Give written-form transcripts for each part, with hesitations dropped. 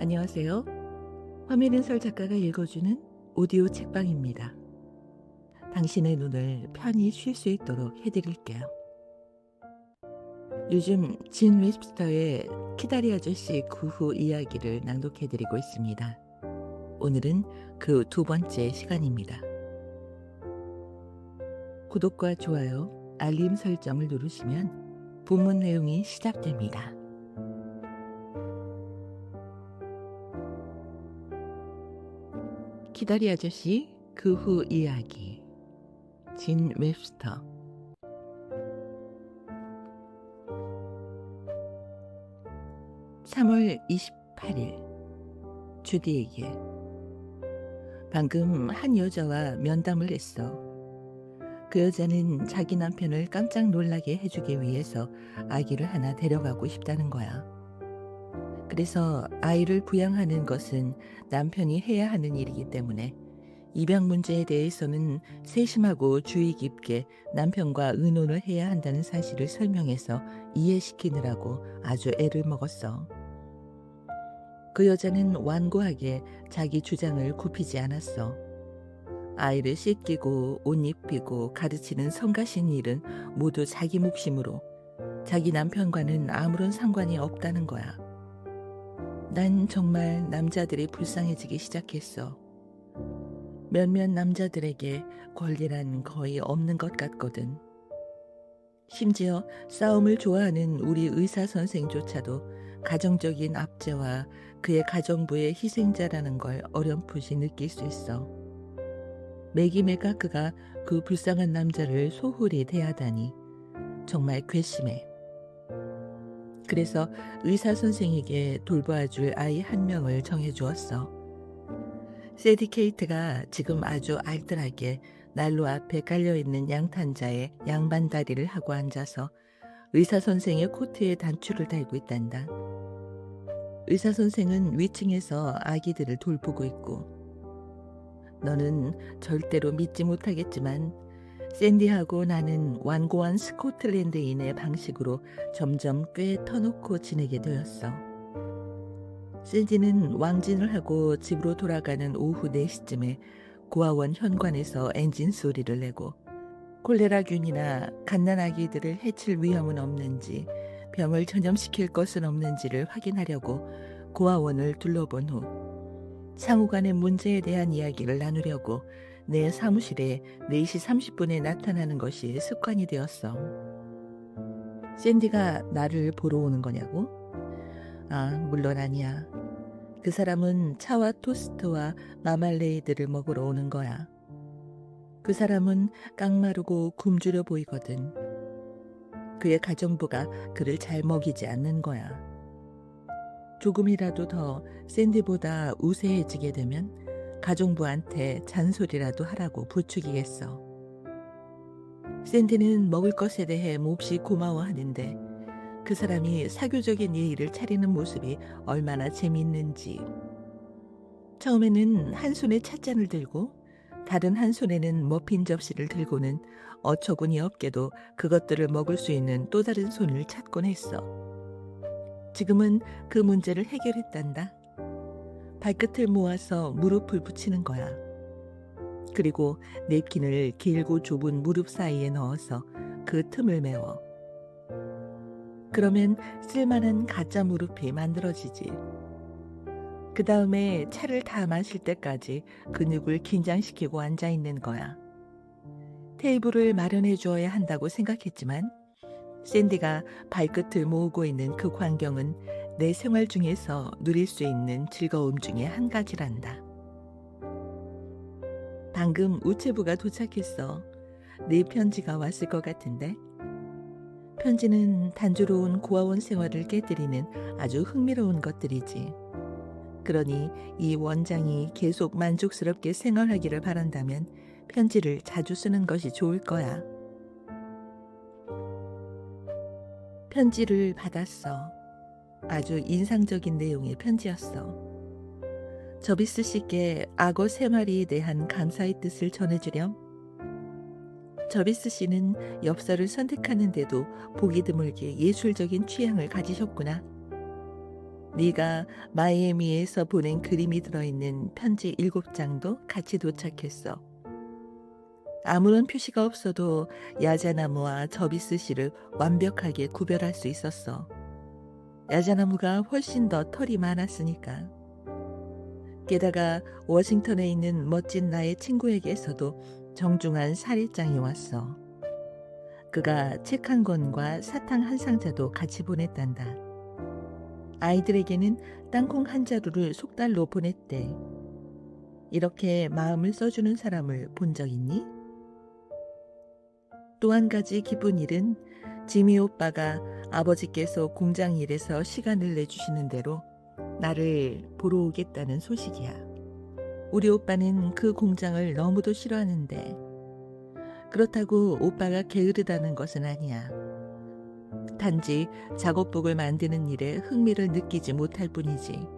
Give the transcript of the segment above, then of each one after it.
안녕하세요. 화면은설 작가가 읽어주는 오디오 책방입니다. 당신의 눈을 편히 쉴 수 있도록 해드릴게요. 요즘 진 웹스터의 키다리 아저씨 그 후 이야기를 낭독해드리고 있습니다. 오늘은 그 두 번째 시간입니다. 구독과 좋아요, 알림 설정을 누르시면 본문 내용이 시작됩니다. 키다리 아저씨 그 후 이야기 진 웹스터 3월 28일 주디에게 방금 한 여자와 면담을 했어. 그 여자는 자기 남편을 깜짝 놀라게 해주기 위해서 아기를 하나 데려가고 싶다는 거야. 그래서 아이를 부양하는 것은 남편이 해야 하는 일이기 때문에 입양 문제에 대해서는 세심하고 주의 깊게 남편과 의논을 해야 한다는 사실을 설명해서 이해시키느라고 아주 애를 먹었어. 그 여자는 완고하게 자기 주장을 굽히지 않았어. 아이를 씻기고 옷 입히고 가르치는 성가신 일은 모두 자기 몫이므로 자기 남편과는 아무런 상관이 없다는 거야. 난 정말 남자들이 불쌍해지기 시작했어. 몇몇 남자들에게 권리란 거의 없는 것 같거든. 심지어 싸움을 좋아하는 우리 의사 선생조차도 가정적인 압제와 그의 가정부의 희생자라는 걸 어렴풋이 느낄 수 있어. 매기 메가크가 그 불쌍한 남자를 소홀히 대하다니 정말 괘씸해. 그래서 의사 선생에게 돌봐줄 아이 한 명을 정해주었어. 세디케이트가 지금 아주 알뜰하게 난로 앞에 깔려있는 양탄자에 양반다리를 하고 앉아서 의사 선생의 코트에 단추를 달고 있단다. 의사 선생은 위층에서 아기들을 돌보고 있고, 너는 절대로 믿지 못하겠지만 샌디하고 나는 완고한 스코틀랜드인의 방식으로 점점 꽤 터놓고 지내게 되었어. 샌디는 왕진을 하고 집으로 돌아가는 오후 4시쯤에 고아원 현관에서 엔진 소리를 내고 콜레라균이나 갓난아기들을 해칠 위험은 없는지 병을 전염시킬 것은 없는지를 확인하려고 고아원을 둘러본 후 상호간의 문제에 대한 이야기를 나누려고 내 사무실에 4시 30분에 나타나는 것이 습관이 되었어. 샌디가 나를 보러 오는 거냐고? 아, 물론 아니야. 그 사람은 차와 토스트와 마말레이드를 먹으러 오는 거야. 그 사람은 깡마르고 굶주려 보이거든. 그의 가정부가 그를 잘 먹이지 않는 거야. 조금이라도 더 샌디보다 우세해지게 되면 가정부한테 잔소리라도 하라고 부추기겠어. 샌디는 먹을 것에 대해 몹시 고마워하는데 그 사람이 사교적인 예의를 차리는 모습이 얼마나 재미있는지. 처음에는 한 손에 찻잔을 들고 다른 한 손에는 머핀 접시를 들고는 어처구니 없게도 그것들을 먹을 수 있는 또 다른 손을 찾곤 했어. 지금은 그 문제를 해결했단다. 발끝을 모아서 무릎을 붙이는 거야. 그리고 냅킨을 길고 좁은 무릎 사이에 넣어서 그 틈을 메워. 그러면 쓸만한 가짜 무릎이 만들어지지. 그 다음에 차를 다 마실 때까지 근육을 긴장시키고 앉아있는 거야. 테이블을 마련해 주어야 한다고 생각했지만 샌디가 발끝을 모으고 있는 그 광경은 내 생활 중에서 누릴 수 있는 즐거움 중에 한 가지란다. 방금 우체부가 도착했어. 네 편지가 왔을 것 같은데. 편지는 단조로운 고아원 생활을 깨뜨리는 아주 흥미로운 것들이지. 그러니 이 원장이 계속 만족스럽게 생활하기를 바란다면 편지를 자주 쓰는 것이 좋을 거야. 편지를 받았어. 아주 인상적인 내용의 편지였어. 저비스 씨께 악어 3마리에 대한 감사의 뜻을 전해주렴. 저비스 씨는 엽서를 선택하는데도 보기 드물게 예술적인 취향을 가지셨구나. 네가 마이애미에서 보낸 그림이 들어있는 편지 7장도 같이 도착했어. 아무런 표시가 없어도 야자나무와 저비스씨를 완벽하게 구별할 수 있었어. 야자나무가 훨씬 더 털이 많았으니까. 게다가 워싱턴에 있는 멋진 나의 친구에게서도 정중한 살일장이 왔어. 그가 책 한 권과 사탕 한 상자도 같이 보냈단다. 아이들에게는 땅콩 한 자루를 속달로 보냈대. 이렇게 마음을 써주는 사람을 본 적 있니? 또 한 가지 기쁜 일은 지미 오빠가 아버지께서 공장 일에서 시간을 내주시는 대로 나를 보러 오겠다는 소식이야. 우리 오빠는 그 공장을 너무도 싫어하는데 그렇다고 오빠가 게으르다는 것은 아니야. 단지 작업복을 만드는 일에 흥미를 느끼지 못할 뿐이지.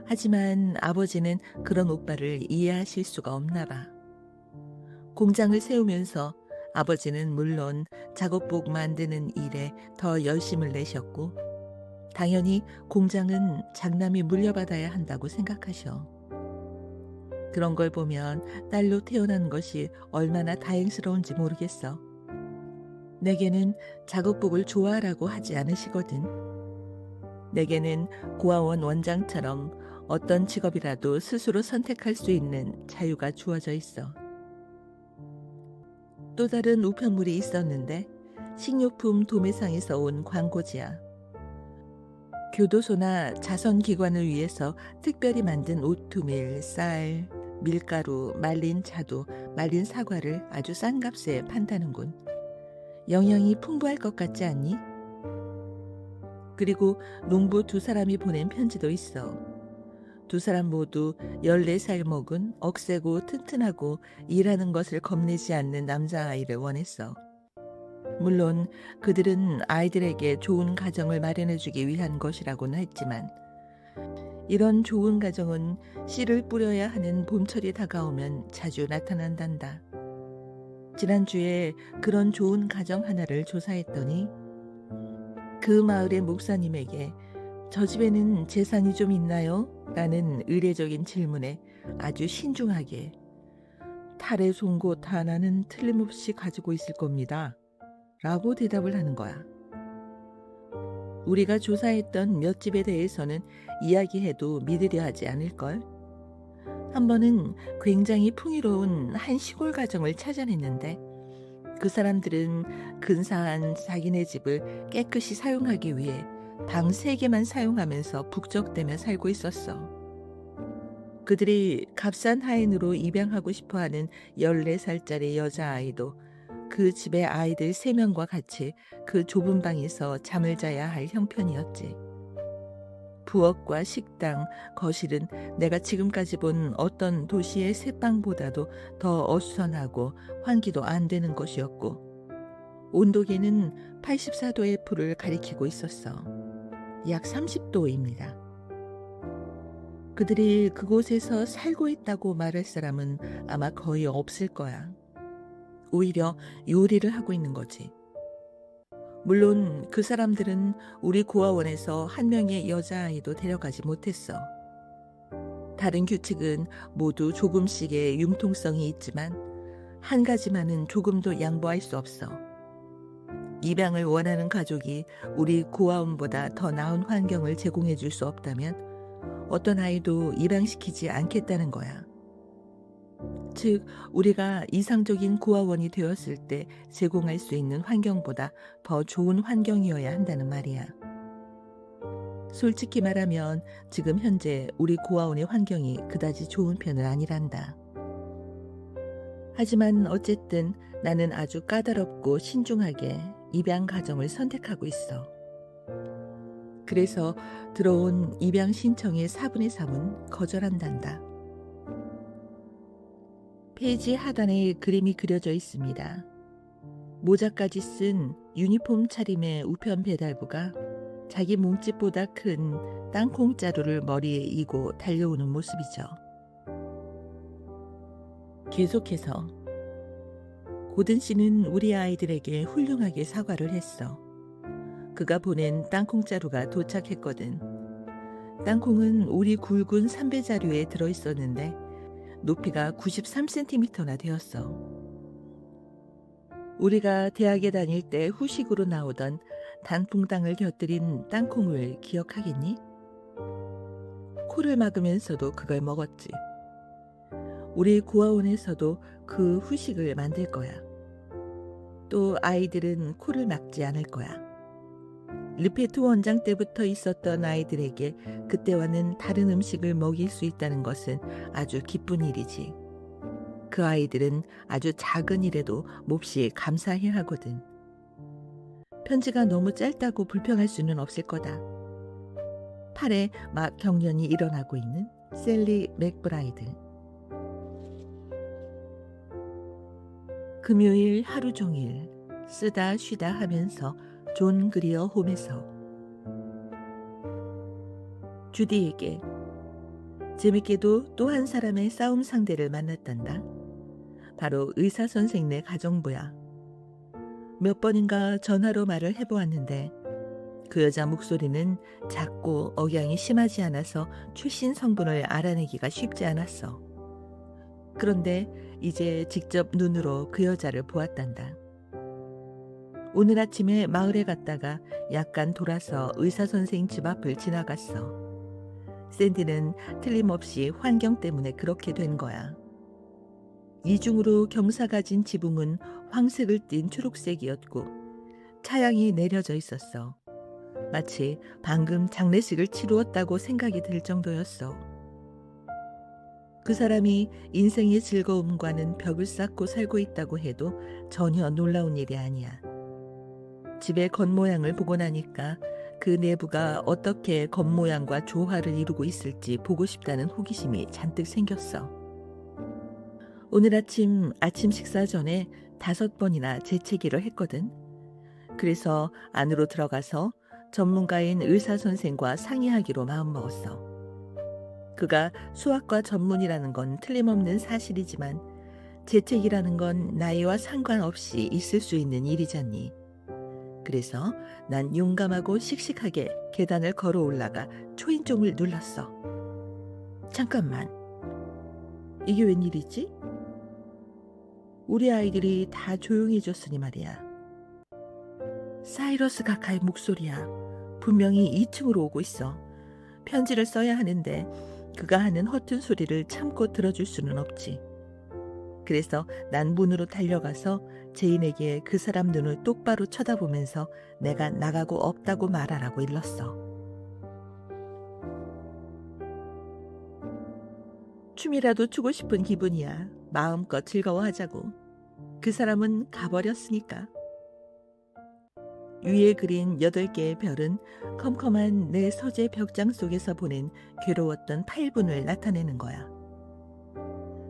하지만 아버지는 그런 오빠를 이해하실 수가 없나 봐. 공장을 세우면서 아버지는 물론 작업복 만드는 일에 더 열심을 내셨고 당연히 공장은 장남이 물려받아야 한다고 생각하셔. 그런 걸 보면 딸로 태어난 것이 얼마나 다행스러운지 모르겠어. 내게는 작업복을 좋아하라고 하지 않으시거든. 내게는 고아원 원장처럼 어떤 직업이라도 스스로 선택할 수 있는 자유가 주어져 있어. 또 다른 우편물이 있었는데 식료품 도매상에서 온 광고지야. 교도소나 자선기관을 위해서 특별히 만든 오트밀, 쌀, 밀가루, 말린 자두, 말린 사과를 아주 싼 값에 판다는군. 영양이 풍부할 것 같지 않니? 그리고 농부 2사람이 보낸 편지도 있어. 2사람 모두 14살 먹은 억세고 튼튼하고 일하는 것을 겁내지 않는 남자아이를 원했어. 물론 그들은 아이들에게 좋은 가정을 마련해주기 위한 것이라고는 했지만 이런 좋은 가정은 씨를 뿌려야 하는 봄철이 다가오면 자주 나타난단다. 지난주에 그런 좋은 가정 하나를 조사했더니 그 마을의 목사님에게 저 집에는 재산이 좀 있나요? 라는 의례적인 질문에 아주 신중하게 탈의 송곳 하나는 틀림없이 가지고 있을 겁니다. 라고 대답을 하는 거야. 우리가 조사했던 몇 집에 대해서는 이야기해도 믿으려 하지 않을걸? 한 번은 굉장히 풍요로운 한 시골 가정을 찾아냈는데 그 사람들은 근사한 자기네 집을 깨끗이 사용하기 위해 방 3개만 사용하면서 북적대며 살고 있었어. 그들이 값싼 하인으로 입양하고 싶어하는 14살짜리 여자아이도 그 집의 아이들 3명과 같이 그 좁은 방에서 잠을 자야 할 형편이었지. 부엌과 식당, 거실은 내가 지금까지 본 어떤 도시의 새방보다도 더 어수선하고 환기도 안 되는 것이었고 온도계는 84도의 불을 가리키고 있었어. 약 30도입니다. 그들이 그곳에서 살고 있다고 말할 사람은 아마 거의 없을 거야. 오히려 요리를 하고 있는 거지. 물론 그 사람들은 우리 고아원에서 한 명의 여자아이도 데려가지 못했어. 다른 규칙은 모두 조금씩의 융통성이 있지만 한 가지만은 조금도 양보할 수 없어. 입양을 원하는 가족이 우리 고아원보다 더 나은 환경을 제공해 줄 수 없다면 어떤 아이도 입양시키지 않겠다는 거야. 즉 우리가 이상적인 고아원이 되었을 때 제공할 수 있는 환경보다 더 좋은 환경이어야 한다는 말이야. 솔직히 말하면 지금 현재 우리 고아원의 환경이 그다지 좋은 편은 아니란다. 하지만 어쨌든 나는 아주 까다롭고 신중하게 입양 가정을 선택하고 있어. 그래서 들어온 입양 신청의 4분의 3은 거절한단다. 페이지 하단에 그림이 그려져 있습니다. 모자까지 쓴 유니폼 차림의 우편 배달부가 자기 몸집보다 큰 땅콩 자루를 머리에 이고 달려오는 모습이죠. 계속해서 고든 씨는 우리 아이들에게 훌륭하게 사과를 했어. 그가 보낸 땅콩 자루가 도착했거든. 땅콩은 우리 굵은 삼배자루에 들어있었는데 높이가 93cm나 되었어. 우리가 대학에 다닐 때 후식으로 나오던 단풍당을 곁들인 땅콩을 기억하겠니? 코를 막으면서도 그걸 먹었지. 우리 고아원에서도 그 후식을 만들 거야. 또 아이들은 코를 막지 않을 거야. 르페트 원장 때부터 있었던 아이들에게 그때와는 다른 음식을 먹일 수 있다는 것은 아주 기쁜 일이지. 그 아이들은 아주 작은 일에도 몹시 감사해 하거든. 편지가 너무 짧다고 불평할 수는 없을 거다. 팔에 막 경련이 일어나고 있는 셀리 맥브라이드. 금요일 하루 종일 쓰다 쉬다 하면서 존 그리어 홈에서. 주디에게 재밌게도 또 한 사람의 싸움 상대를 만났단다. 바로 의사 선생네 가정부야. 몇 번인가 전화로 말을 해보았는데 그 여자 목소리는 작고 억양이 심하지 않아서 출신 성분을 알아내기가 쉽지 않았어. 그런데 이제 직접 눈으로 그 여자를 보았단다. 오늘 아침에 마을에 갔다가 약간 돌아서 의사선생 집 앞을 지나갔어. 샌디는 틀림없이 환경 때문에 그렇게 된 거야. 이중으로 경사 가진 지붕은 황색을 띤 초록색이었고 차양이 내려져 있었어. 마치 방금 장례식을 치루었다고 생각이 들 정도였어. 그 사람이 인생의 즐거움과는 벽을 쌓고 살고 있다고 해도 전혀 놀라운 일이 아니야. 집의 겉모양을 보고 나니까 그 내부가 어떻게 겉모양과 조화를 이루고 있을지 보고 싶다는 호기심이 잔뜩 생겼어. 오늘 아침 식사 전에 5번이나 재채기를 했거든. 그래서 안으로 들어가서 전문가인 의사 선생과 상의하기로 마음먹었어. 그가 수학과 전문이라는 건 틀림없는 사실이지만 재채기라는 건 나이와 상관없이 있을 수 있는 일이잖니. 그래서 난 용감하고 씩씩하게 계단을 걸어 올라가 초인종을 눌렀어. 잠깐만. 이게 웬일이지? 우리 아이들이 다 조용해졌으니 말이야. 사이러스 가카의 목소리야. 분명히 2층으로 오고 있어. 편지를 써야 하는데 그가 하는 허튼 소리를 참고 들어줄 수는 없지. 그래서 난 문으로 달려가서 제인에게 그 사람 눈을 똑바로 쳐다보면서 내가 나가고 없다고 말하라고 일렀어. 춤이라도 추고 싶은 기분이야. 마음껏 즐거워하자고. 그 사람은 가버렸으니까. 위에 그린 8개의 별은 컴컴한 내 서재 벽장 속에서 보낸 괴로웠던 8분을 나타내는 거야.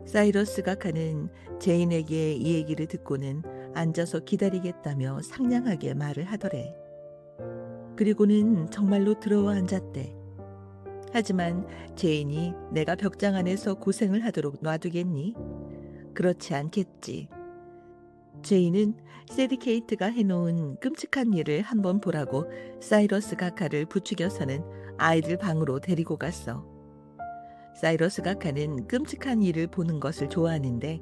사이러스 가카는 제인에게 이 얘기를 듣고는 앉아서 기다리겠다며 상냥하게 말을 하더래. 그리고는 정말로 들어와 앉았대. 하지만 제인이 내가 벽장 안에서 고생을 하도록 놔두겠니? 그렇지 않겠지. 제인은 세디케이트가 해놓은 끔찍한 일을 한번 보라고 사이러스 가카를 부추겨서는 아이들 방으로 데리고 갔어. 사이러스 가카는 끔찍한 일을 보는 것을 좋아하는데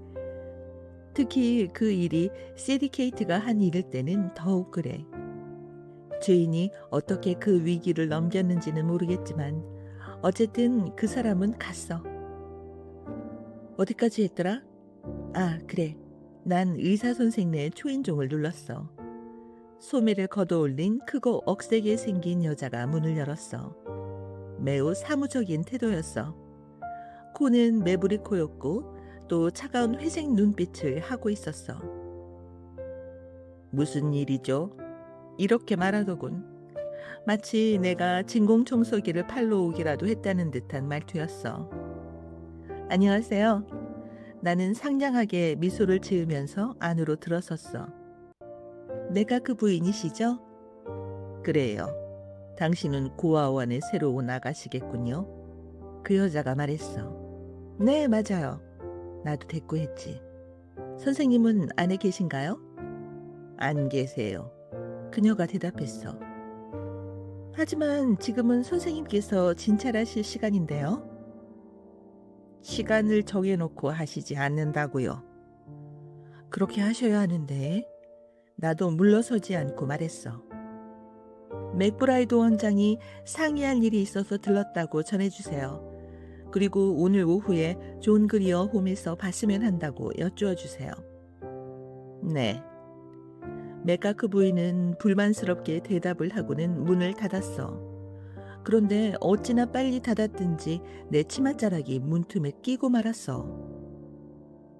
특히 그 일이 세디케이트가 한 일일 때는 더욱 그래. 제인이 어떻게 그 위기를 넘겼는지는 모르겠지만 어쨌든 그 사람은 갔어. 어디까지 했더라? 아, 그래. 난 의사 선생네 초인종을 눌렀어. 소매를 걷어올린 크고 억세게 생긴 여자가 문을 열었어. 매우 사무적인 태도였어. 코는 매부리 코였고 또 차가운 회색 눈빛을 하고 있었어. 무슨 일이죠? 이렇게 말하더군. 마치 내가 진공청소기를 팔러 오기라도 했다는 듯한 말투였어. 안녕하세요. 나는 상냥하게 미소를 지으면서 안으로 들어섰어. 내가 그 부인이시죠? 그래요. 당신은 고아원에 새로 온 아가씨겠군요. 그 여자가 말했어. 네, 맞아요. 나도 대꾸했지. 선생님은 안에 계신가요? 안 계세요. 그녀가 대답했어. 하지만 지금은 선생님께서 진찰하실 시간인데요. 시간을 정해놓고 하시지 않는다고요. 그렇게 하셔야 하는데 나도 물러서지 않고 말했어. 맥브라이드 원장이 상의할 일이 있어서 들렀다고 전해주세요. 그리고 오늘 오후에 존 그리어 홈에서 봤으면 한다고 여쭈어 주세요. 네. 맥가크 부인은 불만스럽게 대답을 하고는 문을 닫았어. 그런데 어찌나 빨리 닫았든지 내 치맛자락이 문틈에 끼고 말았어.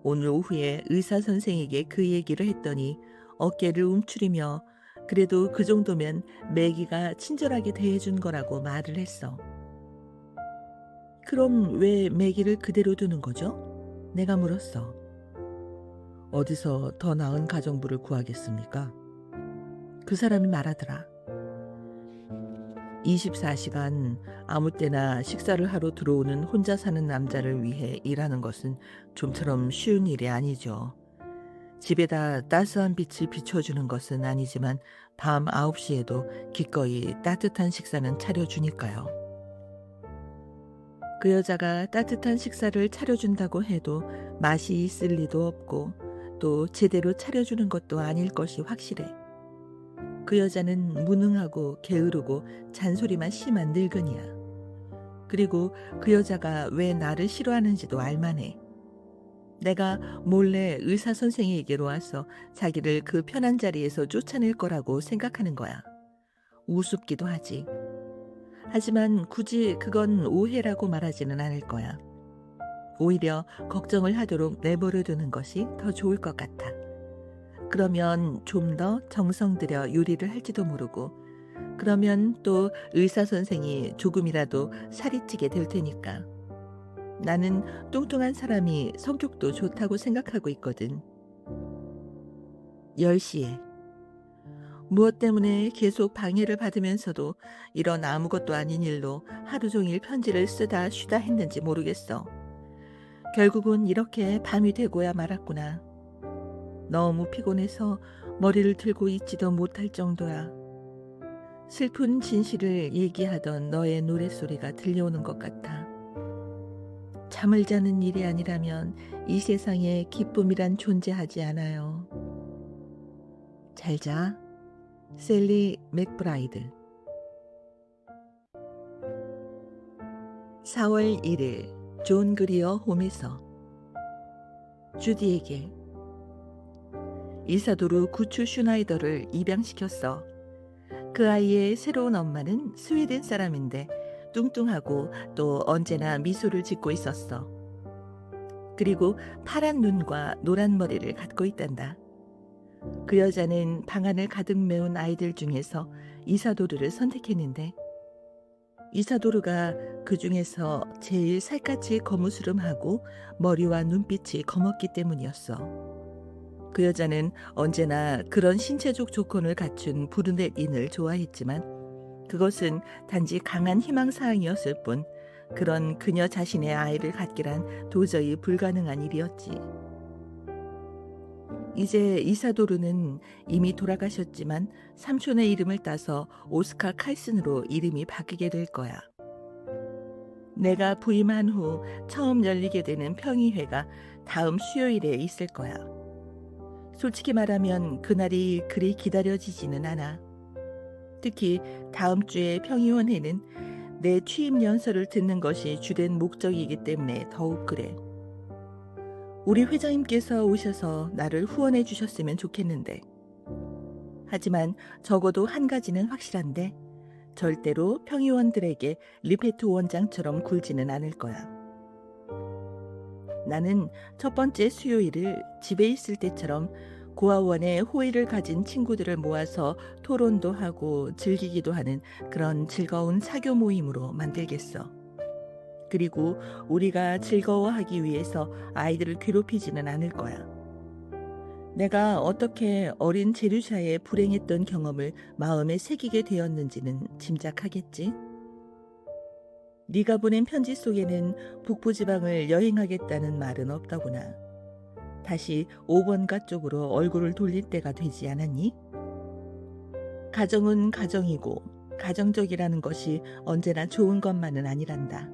오늘 오후에 의사 선생에게 그 얘기를 했더니 어깨를 움츠리며 그래도 그 정도면 매기가 친절하게 대해준 거라고 말을 했어. 그럼 왜 매기를 그대로 두는 거죠? 내가 물었어. 어디서 더 나은 가정부를 구하겠습니까? 그 사람이 말하더라. 24시간 아무 때나 식사를 하러 들어오는 혼자 사는 남자를 위해 일하는 것은 좀처럼 쉬운 일이 아니죠. 집에다 따스한 빛을 비춰주는 것은 아니지만 밤 9시에도 기꺼이 따뜻한 식사는 차려주니까요. 그 여자가 따뜻한 식사를 차려준다고 해도 맛이 있을 리도 없고 또 제대로 차려주는 것도 아닐 것이 확실해. 그 여자는 무능하고 게으르고 잔소리만 심한 늙은이야. 그리고 그 여자가 왜 나를 싫어하는지도 알만해. 내가 몰래 의사 선생에게로 와서 자기를 그 편한 자리에서 쫓아낼 거라고 생각하는 거야. 우습기도 하지. 하지만 굳이 그건 오해라고 말하지는 않을 거야. 오히려 걱정을 하도록 내버려 두는 것이 더 좋을 것 같아. 그러면 좀 더 정성 들여 요리를 할지도 모르고, 그러면 또 의사 선생이 조금이라도 살이 찌게 될 테니까. 나는 뚱뚱한 사람이 성격도 좋다고 생각하고 있거든. 10시에. 무엇 때문에 계속 방해를 받으면서도 이런 아무것도 아닌 일로 하루 종일 편지를 쓰다 쉬다 했는지 모르겠어. 결국은 이렇게 밤이 되고야 말았구나. 너무 피곤해서 머리를 들고 있지도 못할 정도야. 슬픈 진실을 얘기하던 너의 노랫소리가 들려오는 것 같아. 잠을 자는 일이 아니라면 이 세상에 기쁨이란 존재하지 않아요. 잘 자. 셀리 맥브라이드. 4월 1일 존 그리어 홈에서. 주디에게. 이사도르 구추 슈나이더를 입양시켰어. 그 아이의 새로운 엄마는 스웨덴 사람인데 뚱뚱하고 또 언제나 미소를 짓고 있었어. 그리고 파란 눈과 노란 머리를 갖고 있단다. 그 여자는 방안을 가득 메운 아이들 중에서 이사도르를 선택했는데 이사도르가 그 중에서 제일 살갗이 거무스름하고 머리와 눈빛이 검었기 때문이었어. 그 여자는 언제나 그런 신체적 조건을 갖춘 브루넷인을 좋아했지만 그것은 단지 강한 희망사항이었을 뿐 그런 그녀 자신의 아이를 갖기란 도저히 불가능한 일이었지. 이제 이사도르는 이미 돌아가셨지만 삼촌의 이름을 따서 오스카 칼슨으로 이름이 바뀌게 될 거야. 내가 부임한 후 처음 열리게 되는 평의회가 다음 수요일에 있을 거야. 솔직히 말하면 그날이 그리 기다려지지는 않아. 특히 다음 주에 평의원회는 내 취임 연설을 듣는 것이 주된 목적이기 때문에 더욱 그래. 우리 회장님께서 오셔서 나를 후원해 주셨으면 좋겠는데. 하지만 적어도 한 가지는 확실한데 절대로 평의원들에게 리페트 원장처럼 굴지는 않을 거야. 나는 첫 번째 수요일을 집에 있을 때처럼 고아원에 호의를 가진 친구들을 모아서 토론도 하고 즐기기도 하는 그런 즐거운 사교 모임으로 만들겠어. 그리고 우리가 즐거워하기 위해서 아이들을 괴롭히지는 않을 거야. 내가 어떻게 어린 제류샤의 불행했던 경험을 마음에 새기게 되었는지는 짐작하겠지? 네가 보낸 편지 속에는 북부지방을 여행하겠다는 말은 없더구나. 다시 5번가 쪽으로 얼굴을 돌릴 때가 되지 않았니? 가정은 가정이고 가정적이라는 것이 언제나 좋은 것만은 아니란다.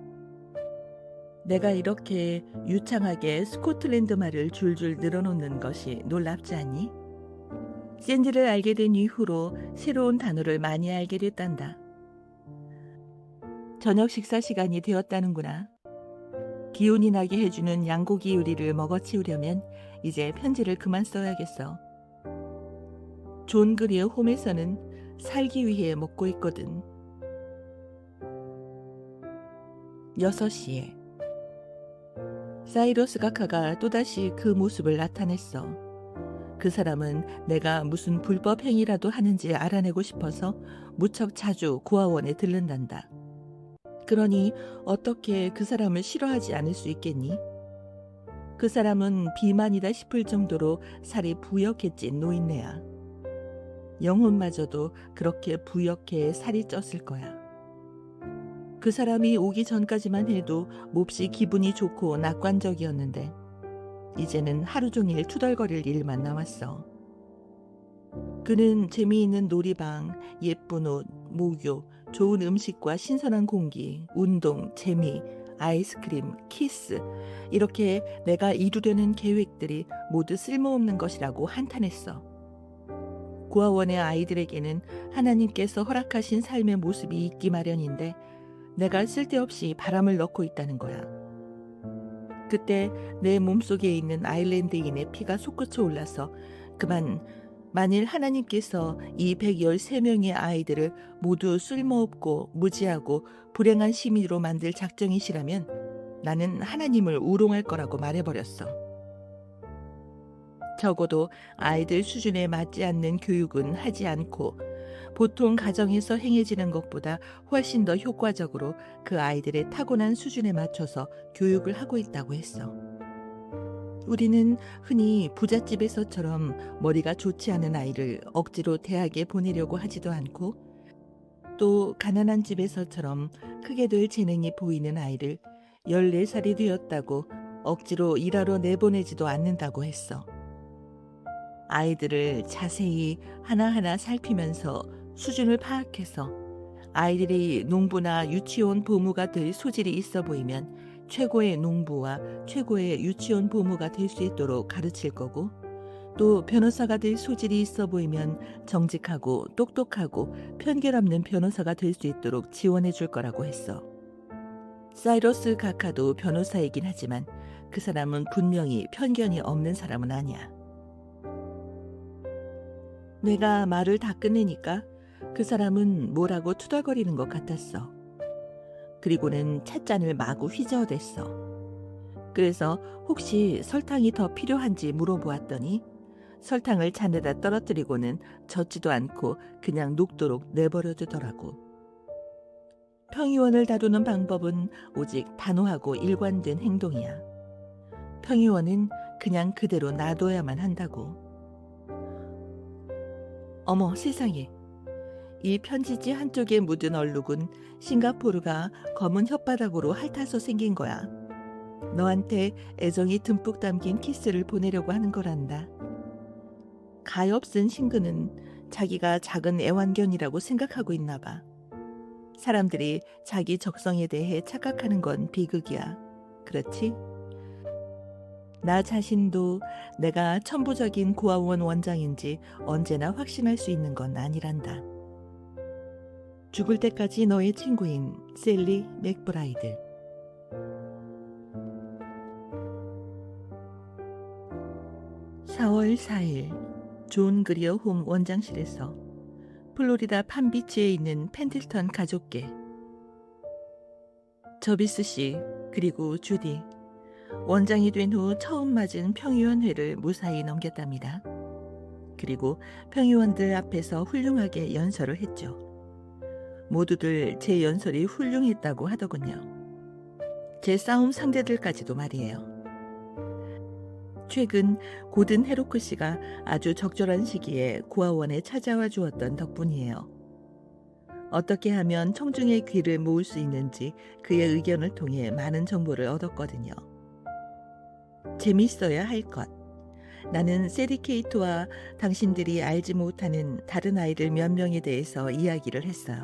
내가 이렇게 유창하게 스코틀랜드 말을 줄줄 늘어놓는 것이 놀랍지 않니? 샌디를 알게 된 이후로 새로운 단어를 많이 알게 됐단다. 저녁 식사 시간이 되었다는구나. 기운이 나게 해주는 양고기 요리를 먹어치우려면 이제 편지를 그만 써야겠어. 존 그리어 홈에서는 살기 위해 먹고 있거든. 6시에 사이러스 각하가 또다시 그 모습을 나타냈어. 그 사람은 내가 무슨 불법 행위라도 하는지 알아내고 싶어서 무척 자주 고아원에 들른단다. 그러니 어떻게 그 사람을 싫어하지 않을 수 있겠니? 그 사람은 비만이다 싶을 정도로 살이 부역해찐 노인네야. 영혼마저도 그렇게 부역해 살이 쪘을 거야. 그 사람이 오기 전까지만 해도 몹시 기분이 좋고 낙관적이었는데 이제는 하루 종일 투덜거릴 일만 남았어. 그는 재미있는 놀이방, 예쁜 옷, 목욕, 좋은 음식과 신선한 공기, 운동, 재미, 아이스크림, 키스 이렇게 내가 이루려는 계획들이 모두 쓸모없는 것이라고 한탄했어. 고아원의 아이들에게는 하나님께서 허락하신 삶의 모습이 있기 마련인데 내가 쓸데없이 바람을 넣고 있다는 거야. 그때 내 몸속에 있는 아일랜드인의 피가 솟구쳐 올라서 만일 하나님께서 이 113명의 아이들을 모두 쓸모없고 무지하고 불행한 시민으로 만들 작정이시라면 나는 하나님을 우롱할 거라고 말해버렸어. 적어도 아이들 수준에 맞지 않는 교육은 하지 않고 보통 가정에서 행해지는 것보다 훨씬 더 효과적으로 그 아이들의 타고난 수준에 맞춰서 교육을 하고 있다고 했어. 우리는 흔히 부잣집에서처럼 머리가 좋지 않은 아이를 억지로 대학에 보내려고 하지도 않고 또 가난한 집에서처럼 크게 될 재능이 보이는 아이를 14살이 되었다고 억지로 일하러 내보내지도 않는다고 했어. 아이들을 자세히 하나하나 살피면서 수준을 파악해서 아이들이 농부나 유치원 보무가 될 소질이 있어 보이면 최고의 농부와 최고의 유치원 보무가 될 수 있도록 가르칠 거고 또 변호사가 될 소질이 있어 보이면 정직하고 똑똑하고 편견 없는 변호사가 될 수 있도록 지원해 줄 거라고 했어. 사이러스 각하도 변호사이긴 하지만 그 사람은 분명히 편견이 없는 사람은 아니야. 내가 말을 다 끝내니까 그 사람은 뭐라고 투덜거리는 것 같았어. 그리고는 찻잔을 마구 휘저어댔어. 그래서 혹시 설탕이 더 필요한지 물어보았더니 설탕을 잔에다 떨어뜨리고는 젓지도 않고 그냥 녹도록 내버려 두더라고. 평의원을 다루는 방법은 오직 단호하고 일관된 행동이야. 평의원은 그냥 그대로 놔둬야만 한다고. 어머 세상에. 이 편지지 한쪽에 묻은 얼룩은 싱가포르가 검은 혓바닥으로 핥아서 생긴 거야. 너한테 애정이 듬뿍 담긴 키스를 보내려고 하는 거란다. 가엾은 싱그는 자기가 작은 애완견이라고 생각하고 있나 봐. 사람들이 자기 적성에 대해 착각하는 건 비극이야. 그렇지? 나 자신도 내가 천부적인 고아원 원장인지 언제나 확신할 수 있는 건 아니란다. 죽을 때까지 너의 친구인 셀리 맥브라이드. 4월 4일 존 그리어 홈 원장실에서 플로리다 팜비치에 있는 펜틀턴 가족계. 저비스 씨 그리고 주디. 원장이 된 후 처음 맞은 평의원회를 무사히 넘겼답니다. 그리고 평의원들 앞에서 훌륭하게 연설을 했죠. 모두들 제 연설이 훌륭했다고 하더군요. 제 싸움 상대들까지도 말이에요. 최근 고든 헤로크 씨가 아주 적절한 시기에 고아원에 찾아와 주었던 덕분이에요. 어떻게 하면 청중의 귀를 모을 수 있는지 그의 의견을 통해 많은 정보를 얻었거든요. 재밌어야 할 것. 나는 세리 케이트와 당신들이 알지 못하는 다른 아이들 몇 명에 대해서 이야기를 했어요.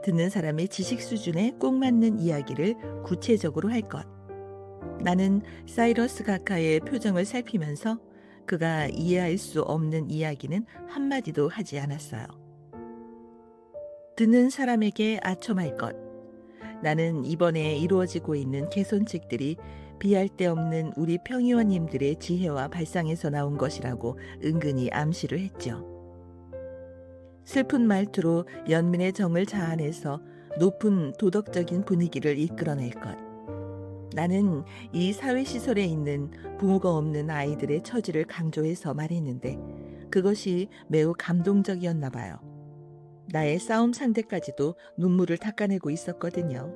듣는 사람의 지식 수준에 꼭 맞는 이야기를 구체적으로 할 것. 나는 사이러스 가카의 표정을 살피면서 그가 이해할 수 없는 이야기는 한마디도 하지 않았어요. 듣는 사람에게 아첨할 것. 나는 이번에 이루어지고 있는 개선책들이 비할 데 없는 우리 평의원님들의 지혜와 발상에서 나온 것이라고 은근히 암시를 했죠. 슬픈 말투로 연민의 정을 자아내서 높은 도덕적인 분위기를 이끌어낼 것. 나는 이 사회시설에 있는 부모가 없는 아이들의 처지를 강조해서 말했는데 그것이 매우 감동적이었나 봐요. 나의 싸움 상대까지도 눈물을 닦아내고 있었거든요.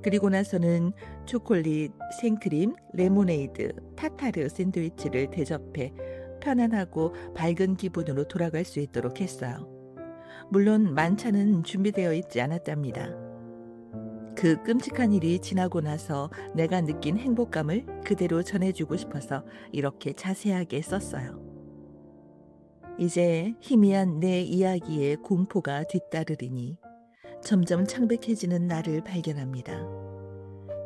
그리고 나서는 초콜릿, 생크림, 레모네이드, 타타르 샌드위치를 대접해 편안하고 밝은 기분으로 돌아갈 수 있도록 했어요. 물론 만찬은 준비되어 있지 않았답니다. 그 끔찍한 일이 지나고 나서 내가 느낀 행복감을 그대로 전해주고 싶어서 이렇게 자세하게 썼어요. 이제 희미한 내 이야기에 공포가 뒤따르리니 점점 창백해지는 나를 발견합니다.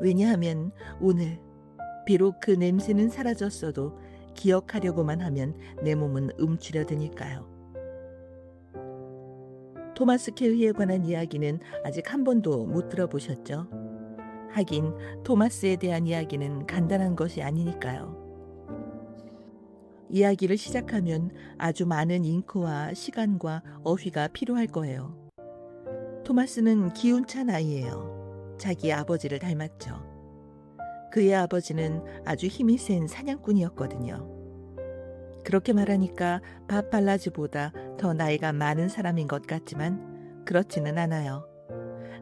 왜냐하면 오늘 비록 그 냄새는 사라졌어도 기억하려고만 하면 내 몸은 움츠려드니까요. 토마스 케이에 관한 이야기는 아직 한 번도 못 들어보셨죠? 하긴 토마스에 대한 이야기는 간단한 것이 아니니까요. 이야기를 시작하면 아주 많은 잉크와 시간과 어휘가 필요할 거예요. 토마스는 기운찬 아이예요. 자기 아버지를 닮았죠. 그의 아버지는 아주 힘이 센 사냥꾼이었거든요. 그렇게 말하니까 바팔라즈보다 더 나이가 많은 사람인 것 같지만 그렇지는 않아요.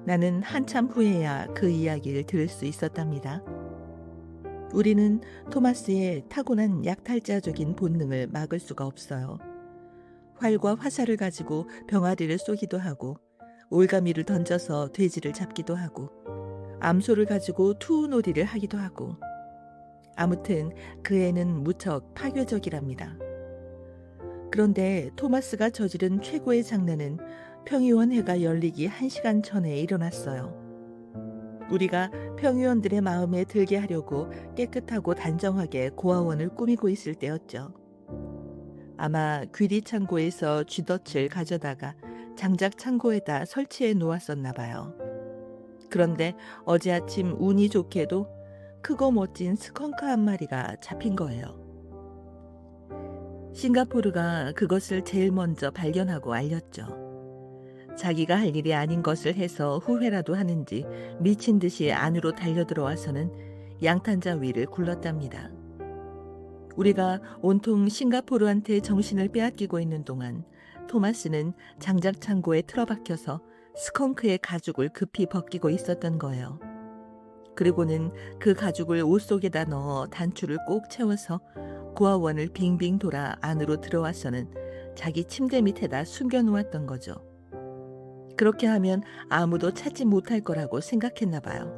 나는 한참 후에야 그 이야기를 들을 수 있었답니다. 우리는 토마스의 타고난 약탈자적인 본능을 막을 수가 없어요. 활과 화살을 가지고 병아리를 쏘기도 하고 올가미를 던져서 돼지를 잡기도 하고 암소를 가지고 투우놀이를 하기도 하고 아무튼 그 애는 무척 파괴적이랍니다. 그런데 토마스가 저지른 최고의 장난은 평의원회가 열리기 1시간 전에 일어났어요. 우리가 평의원들의 마음에 들게 하려고 깨끗하고 단정하게 고아원을 꾸미고 있을 때였죠. 아마 귀리 창고에서 쥐덫을 가져다가 장작 창고에다 설치해 놓았었나 봐요. 그런데 어제 아침 운이 좋게도 크고 멋진 스컹크 한 마리가 잡힌 거예요. 싱가포르가 그것을 제일 먼저 발견하고 알렸죠. 자기가 할 일이 아닌 것을 해서 후회라도 하는지 미친 듯이 안으로 달려들어와서는 양탄자 위를 굴렀답니다. 우리가 온통 싱가포르한테 정신을 빼앗기고 있는 동안 토마스는 장작 창고에 틀어박혀서 스컹크의 가죽을 급히 벗기고 있었던 거예요. 그리고는 그 가죽을 옷 속에다 넣어 단추를 꼭 채워서 고아원을 빙빙 돌아 안으로 들어와서는 자기 침대 밑에다 숨겨놓았던 거죠. 그렇게 하면 아무도 찾지 못할 거라고 생각했나 봐요.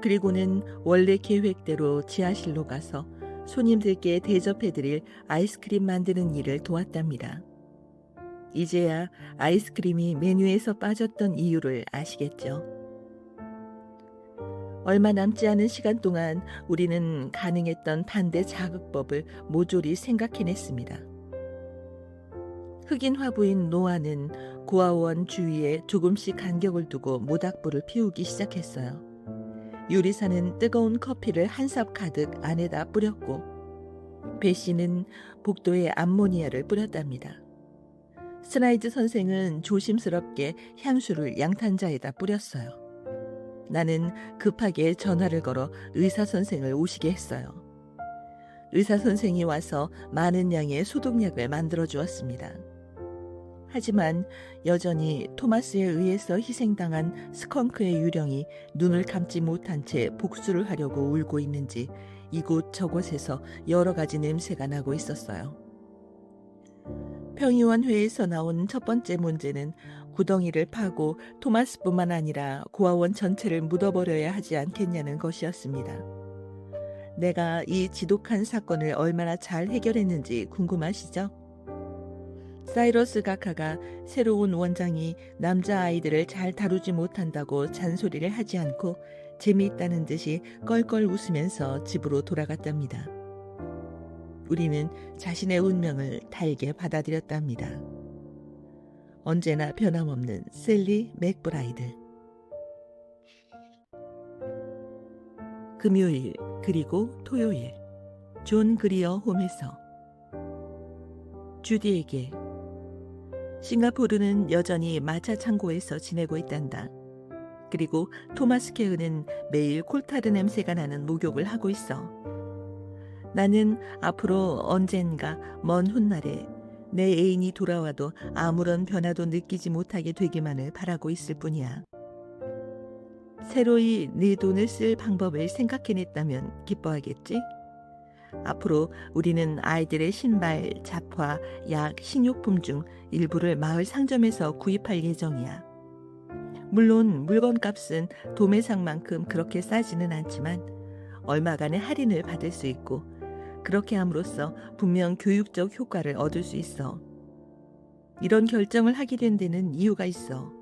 그리고는 원래 계획대로 지하실로 가서 손님들께 대접해드릴 아이스크림 만드는 일을 도왔답니다. 이제야 아이스크림이 메뉴에서 빠졌던 이유를 아시겠죠? 얼마 남지 않은 시간 동안 우리는 가능했던 반대 자극법을 모조리 생각해냈습니다. 흑인 화부인 노아는 고아원 주위에 조금씩 간격을 두고 모닥불을 피우기 시작했어요. 요리사는 뜨거운 커피를 한 삽 가득 안에다 뿌렸고 배 씨는 복도에 암모니아를 뿌렸답니다. 스나이드 선생은 조심스럽게 향수를 양탄자에다 뿌렸어요. 나는 급하게 전화를 걸어 의사 선생을 오시게 했어요. 의사 선생이 와서 많은 양의 소독약을 만들어 주었습니다. 하지만 여전히 토마스에 의해서 희생당한 스컹크의 유령이 눈을 감지 못한 채 복수를 하려고 울고 있는지 이곳 저곳에서 여러 가지 냄새가 나고 있었어요. 평의원회에서 나온 첫 번째 문제는 구덩이를 파고 토마스뿐만 아니라 고아원 전체를 묻어버려야 하지 않겠냐는 것이었습니다. 내가 이 지독한 사건을 얼마나 잘 해결했는지 궁금하시죠? 사이러스 가카가 새로운 원장이 남자아이들을 잘 다루지 못한다고 잔소리를 하지 않고 재미있다는 듯이 껄껄 웃으면서 집으로 돌아갔답니다. 우리는 자신의 운명을 달게 받아들였답니다. 언제나 변함없는 셀리 맥브라이드. 금요일 그리고 토요일 존 그리어 홈에서. 주디에게 싱가포르는 여전히 마차 창고에서 지내고 있단다. 그리고 토마스 케어는 매일 콜타르 냄새가 나는 목욕을 하고 있어. 나는 앞으로 언젠가 먼 훗날에 내 애인이 돌아와도 아무런 변화도 느끼지 못하게 되기만을 바라고 있을 뿐이야. 새로이 네 돈을 쓸 방법을 생각해냈다면 기뻐하겠지? 앞으로 우리는 아이들의 신발, 잡화, 약, 식료품 중 일부를 마을 상점에서 구입할 예정이야. 물론 물건값은 도매상만큼 그렇게 싸지는 않지만 얼마간의 할인을 받을 수 있고 그렇게 함으로써 분명 교육적 효과를 얻을 수 있어. 이런 결정을 하게 된 데는 이유가 있어.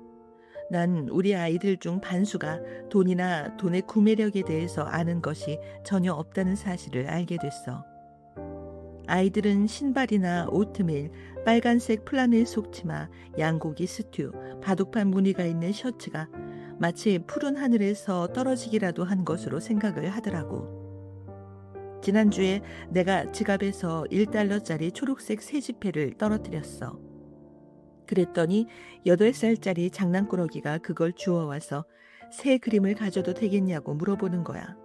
난 우리 아이들 중 반수가 돈이나 돈의 구매력에 대해서 아는 것이 전혀 없다는 사실을 알게 됐어. 아이들은 신발이나 오트밀, 빨간색 플라넬 속치마, 양고기 스튜, 바둑판 무늬가 있는 셔츠가 마치 푸른 하늘에서 떨어지기라도 한 것으로 생각을 하더라고. 지난주에 내가 지갑에서 1달러짜리 초록색 새지폐를 떨어뜨렸어. 그랬더니 8살짜리 장난꾸러기가 그걸 주워와서 새 그림을 가져도 되겠냐고 물어보는 거야.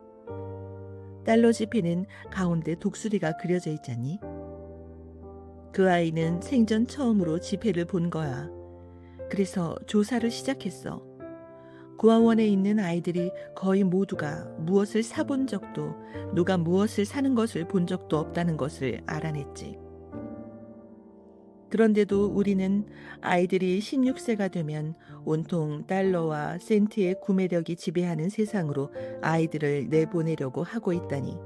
달러 지폐는 가운데 독수리가 그려져 있잖니. 그 아이는 생전 처음으로 지폐를 본 거야. 그래서 조사를 시작했어. 고아원에 있는 아이들이 거의 모두가 무엇을 사본 적도 누가 무엇을 사는 것을 본 적도 없다는 것을 알아냈지. 그런데도 우리는 아이들이 16세가 되면 온통 달러와 센트의 구매력이 지배하는 세상으로 아이들을 내보내려고 하고 있다니.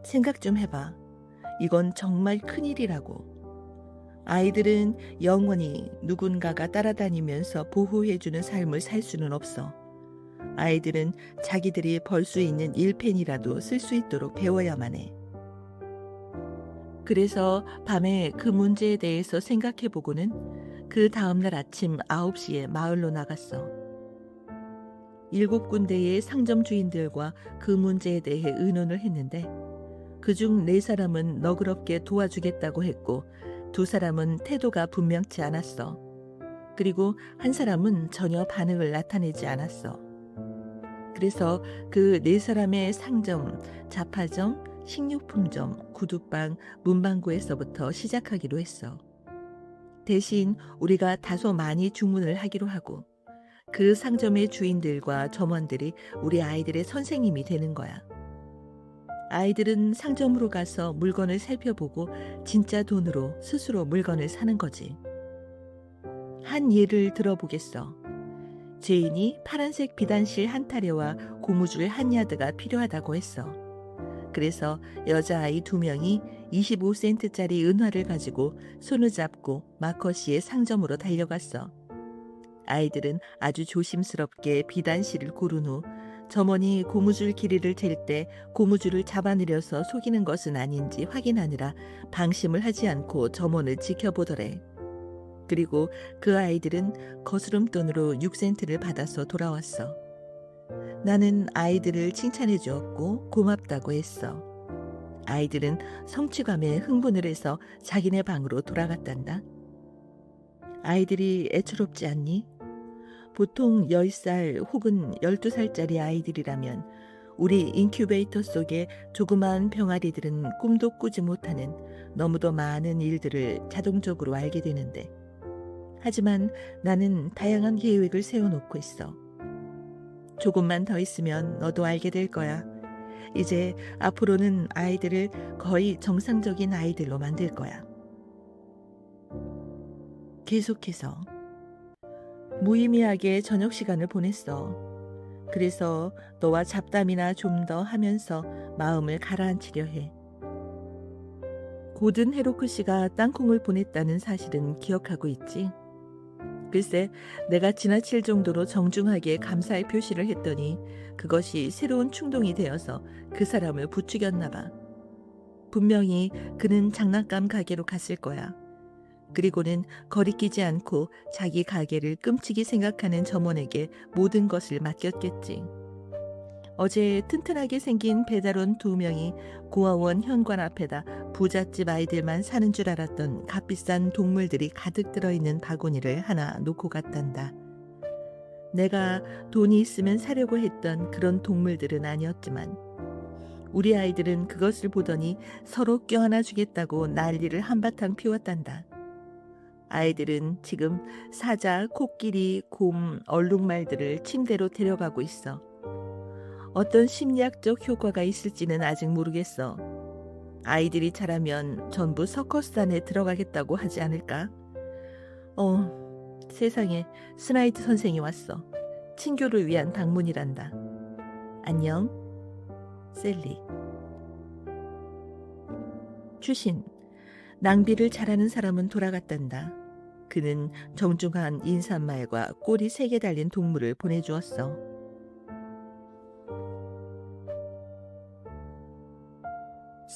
생각 좀 해봐. 이건 정말 큰일이라고. 아이들은 영원히 누군가가 따라다니면서 보호해주는 삶을 살 수는 없어. 아이들은 자기들이 벌 수 있는 1펜이라도 쓸 수 있도록 배워야만 해. 그래서 밤에 그 문제에 대해서 생각해보고는 그 다음날 아침 9시에 마을로 나갔어. 7군데의 상점 주인들과 그 문제에 대해 의논을 했는데 그중 4사람은 너그럽게 도와주겠다고 했고 2사람은 태도가 분명치 않았어. 그리고 1사람은 전혀 반응을 나타내지 않았어. 그래서 그 4사람의 상점, 잡화점, 식료품점, 구두방, 문방구에서부터 시작하기로 했어. 대신 우리가 다소 많이 주문을 하기로 하고 그 상점의 주인들과 점원들이 우리 아이들의 선생님이 되는 거야. 아이들은 상점으로 가서 물건을 살펴보고 진짜 돈으로 스스로 물건을 사는 거지. 한 예를 들어보겠어. 제인이 파란색 비단실 한 타려와 고무줄 한 야드가 필요하다고 했어. 그래서 여자아이 2명이 25센트짜리 은화를 가지고 손을 잡고 마커시의 상점으로 달려갔어. 아이들은 아주 조심스럽게 비단실을 고른 후 점원이 고무줄 길이를 잴 때 고무줄을 잡아내려서 속이는 것은 아닌지 확인하느라 방심을 하지 않고 점원을 지켜보더래. 그리고 그 아이들은 거스름돈으로 6센트를 받아서 돌아왔어. 나는 아이들을 칭찬해 주었고 고맙다고 했어. 아이들은 성취감에 흥분을 해서 자기네 방으로 돌아갔단다. 아이들이 애처롭지 않니? 보통 10살 혹은 12살짜리 아이들이라면 우리 인큐베이터 속의 조그마한 병아리들은 꿈도 꾸지 못하는 너무도 많은 일들을 자동적으로 알게 되는데 하지만 나는 다양한 계획을 세워놓고 있어. 조금만 더 있으면 너도 알게 될 거야. 이제 앞으로는 아이들을 거의 정상적인 아이들로 만들 거야. 계속해서 무의미하게 저녁 시간을 보냈어. 그래서 너와 잡담이나 좀 더 하면서 마음을 가라앉히려 해. 고든 헤로크 씨가 땅콩을 보냈다는 사실은 기억하고 있지. 글쎄, 내가 지나칠 정도로 정중하게 감사의 표시를 했더니 그것이 새로운 충동이 되어서 그 사람을 부추겼나 봐. 분명히 그는 장난감 가게로 갔을 거야. 그리고는 거리끼지 않고 자기 가게를 끔찍이 생각하는 점원에게 모든 것을 맡겼겠지. 어제 튼튼하게 생긴 배달원 2명이 고아원 현관 앞에다 부잣집 아이들만 사는 줄 알았던 값비싼 동물들이 가득 들어있는 바구니를 하나 놓고 갔단다. 내가 돈이 있으면 사려고 했던 그런 동물들은 아니었지만 우리 아이들은 그것을 보더니 서로 껴안아 주겠다고 난리를 한바탕 피웠단다. 아이들은 지금 사자, 코끼리, 곰, 얼룩말들을 침대로 데려가고 있어. 어떤 심리학적 효과가 있을지는 아직 모르겠어. 아이들이 자라면 전부 서커스 안에 들어가겠다고 하지 않을까? 세상에, 스나이드 선생이 왔어. 친교를 위한 방문이란다. 안녕, 셀리. 추신, 낭비를 잘하는 사람은 돌아갔단다. 그는 정중한 인사말과 꼬리 3개 달린 동물을 보내주었어.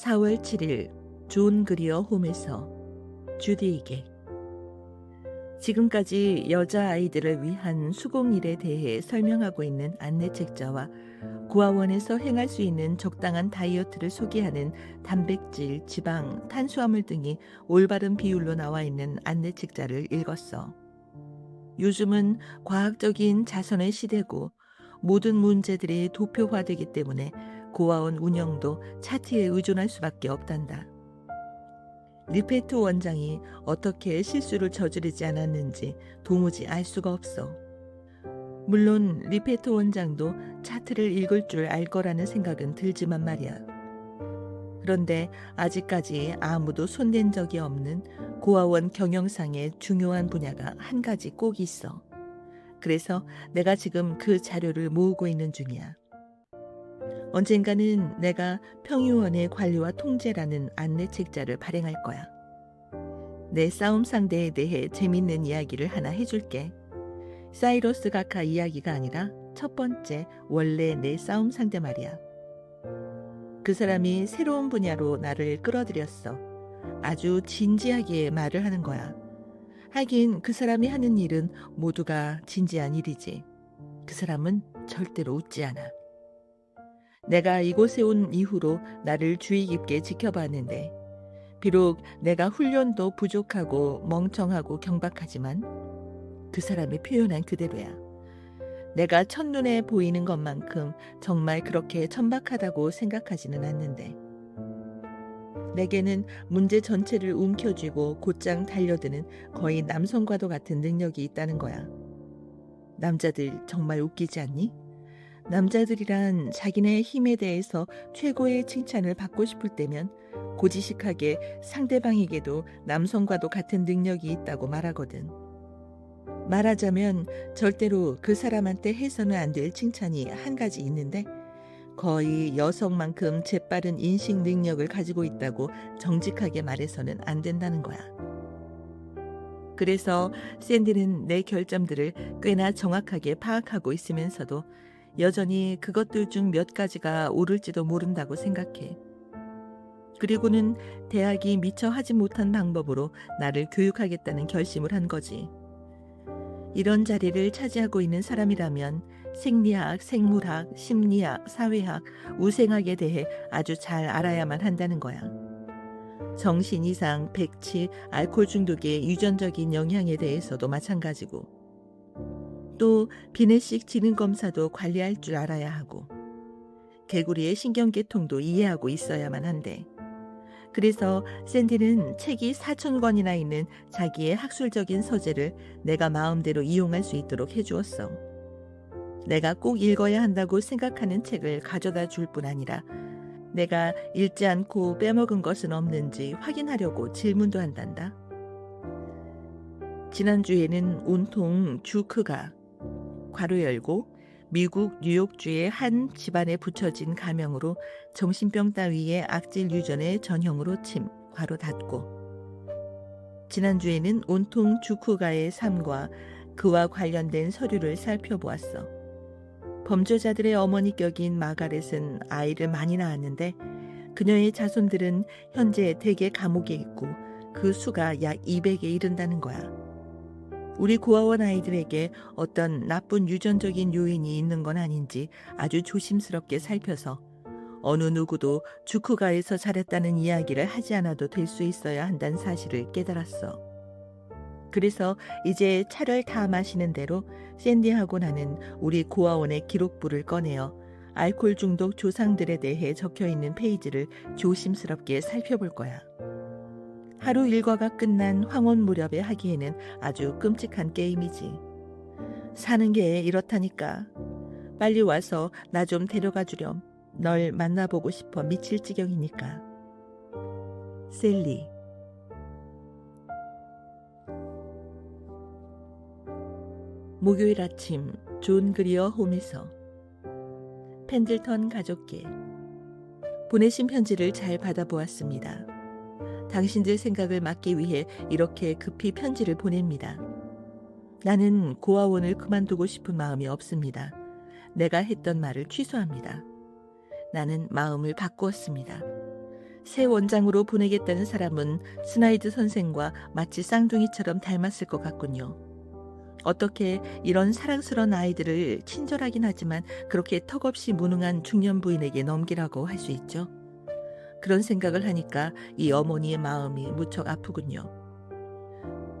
4월 7일 존 그리어 홈에서 주디에게 지금까지 여자아이들을 위한 수공일에 대해 설명하고 있는 안내책자와 고아원에서 행할 수 있는 적당한 다이어트를 소개하는 단백질, 지방, 탄수화물 등이 올바른 비율로 나와 있는 안내책자를 읽었어. 요즘은 과학적인 자선의 시대고 모든 문제들이 도표화되기 때문에 고아원 운영도 차트에 의존할 수밖에 없단다. 리페트 원장이 어떻게 실수를 저지르지 않았는지 도무지 알 수가 없어. 물론 리페트 원장도 차트를 읽을 줄 알 거라는 생각은 들지만 말이야. 그런데 아직까지 아무도 손댄 적이 없는 고아원 경영상의 중요한 분야가 한 가지 꼭 있어. 그래서 내가 지금 그 자료를 모으고 있는 중이야. 언젠가는 내가 평유원의 관리와 통제라는 안내책자를 발행할 거야. 내 싸움 상대에 대해 재밌는 이야기를 하나 해줄게. 사이러스 가카 이야기가 아니라 첫 번째 원래 내 싸움 상대 말이야. 그 사람이 새로운 분야로 나를 끌어들였어. 아주 진지하게 말을 하는 거야. 하긴 그 사람이 하는 일은 모두가 진지한 일이지. 그 사람은 절대로 웃지 않아. 내가 이곳에 온 이후로 나를 주의 깊게 지켜봤는데 비록 내가 훈련도 부족하고 멍청하고 경박하지만 그 사람이 표현한 그대로야. 내가 첫눈에 보이는 것만큼 정말 그렇게 천박하다고 생각하지는 않는데 내게는 문제 전체를 움켜쥐고 곧장 달려드는 거의 남성과도 같은 능력이 있다는 거야. 남자들 정말 웃기지 않니? 남자들이란 자기네 힘에 대해서 최고의 칭찬을 받고 싶을 때면 고지식하게 상대방에게도 남성과도 같은 능력이 있다고 말하거든. 말하자면 절대로 그 사람한테 해서는 안 될 칭찬이 한 가지 있는데 거의 여성만큼 재빠른 인식 능력을 가지고 있다고 정직하게 말해서는 안 된다는 거야. 그래서 샌디는 내 결점들을 꽤나 정확하게 파악하고 있으면서도 여전히 그것들 중 몇 가지가 옳을지도 모른다고 생각해. 그리고는 대학이 미처 하지 못한 방법으로 나를 교육하겠다는 결심을 한 거지. 이런 자리를 차지하고 있는 사람이라면 생리학, 생물학, 심리학, 사회학, 우생학에 대해 아주 잘 알아야만 한다는 거야. 정신 이상, 백치, 알코올 중독의 유전적인 영향에 대해서도 마찬가지고 또 비내식 지능검사도 관리할 줄 알아야 하고 개구리의 신경계통도 이해하고 있어야만 한데 그래서 샌디는 책이 4,000권이나 있는 자기의 학술적인 서재를 내가 마음대로 이용할 수 있도록 해주었어. 내가 꼭 읽어야 한다고 생각하는 책을 가져다 줄 뿐 아니라 내가 읽지 않고 빼먹은 것은 없는지 확인하려고 질문도 한단다. 지난주에는 온통 주크가 괄호 열고 미국 뉴욕주의 한 집안에 붙여진 가명으로 정신병 따위의 악질 유전의 전형으로 침 바로 닫고, 지난주에는 온통 주쿠가의 삶과 그와 관련된 서류를 살펴보았어. 범죄자들의 어머니 격인 마가렛은 아이를 많이 낳았는데 그녀의 자손들은 현재 대개 감옥에 있고 그 수가 약 200에 이른다는 거야. 우리 고아원 아이들에게 어떤 나쁜 유전적인 요인이 있는 건 아닌지 아주 조심스럽게 살펴서 어느 누구도 주쿠가에서 자랐다는 이야기를 하지 않아도 될 수 있어야 한다는 사실을 깨달았어. 그래서 이제 차를 다 마시는 대로 샌디하고 나는 우리 고아원의 기록부를 꺼내어 알코올 중독 조상들에 대해 적혀있는 페이지를 조심스럽게 살펴볼 거야. 하루 일과가 끝난 황혼 무렵에 하기에는 아주 끔찍한 게임이지. 사는 게 이렇다니까. 빨리 와서 나 좀 데려가 주렴. 널 만나보고 싶어 미칠 지경이니까. 셀리. 목요일 아침 존 그리어 홈에서. 펜들턴 가족께. 보내신 편지를 잘 받아보았습니다. 당신들 생각을 막기 위해 이렇게 급히 편지를 보냅니다. 나는 고아원을 그만두고 싶은 마음이 없습니다. 내가 했던 말을 취소합니다. 나는 마음을 바꾸었습니다. 새 원장으로 보내겠다는 사람은 스나이드 선생과 마치 쌍둥이처럼 닮았을 것 같군요. 어떻게 이런 사랑스러운 아이들을 친절하긴 하지만 그렇게 턱없이 무능한 중년 부인에게 넘기라고 할 수 있죠? 그런 생각을 하니까 이 어머니의 마음이 무척 아프군요.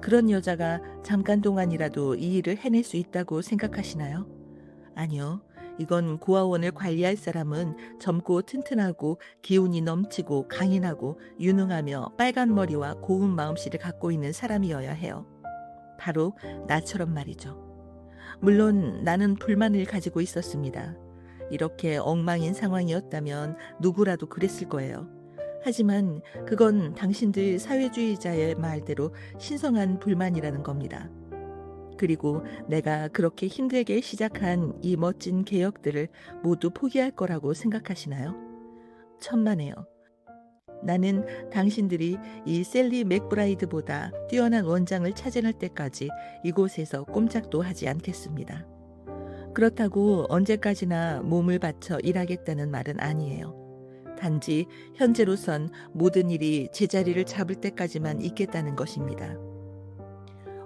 그런 여자가 잠깐 동안이라도 이 일을 해낼 수 있다고 생각하시나요? 아니요. 이건 고아원을 관리할 사람은 젊고 튼튼하고 기운이 넘치고 강인하고 유능하며 빨간 머리와 고운 마음씨를 갖고 있는 사람이어야 해요. 바로 나처럼 말이죠. 물론 나는 불만을 가지고 있었습니다. 이렇게 엉망인 상황이었다면 누구라도 그랬을 거예요. 하지만 그건 당신들 사회주의자의 말대로 신성한 불만이라는 겁니다. 그리고 내가 그렇게 힘들게 시작한 이 멋진 개혁들을 모두 포기할 거라고 생각하시나요? 천만에요. 나는 당신들이 이 셀리 맥브라이드보다 뛰어난 원장을 찾아낼 때까지 이곳에서 꼼짝도 하지 않겠습니다. 그렇다고 언제까지나 몸을 바쳐 일하겠다는 말은 아니에요. 단지 현재로선 모든 일이 제자리를 잡을 때까지만 있겠다는 것입니다.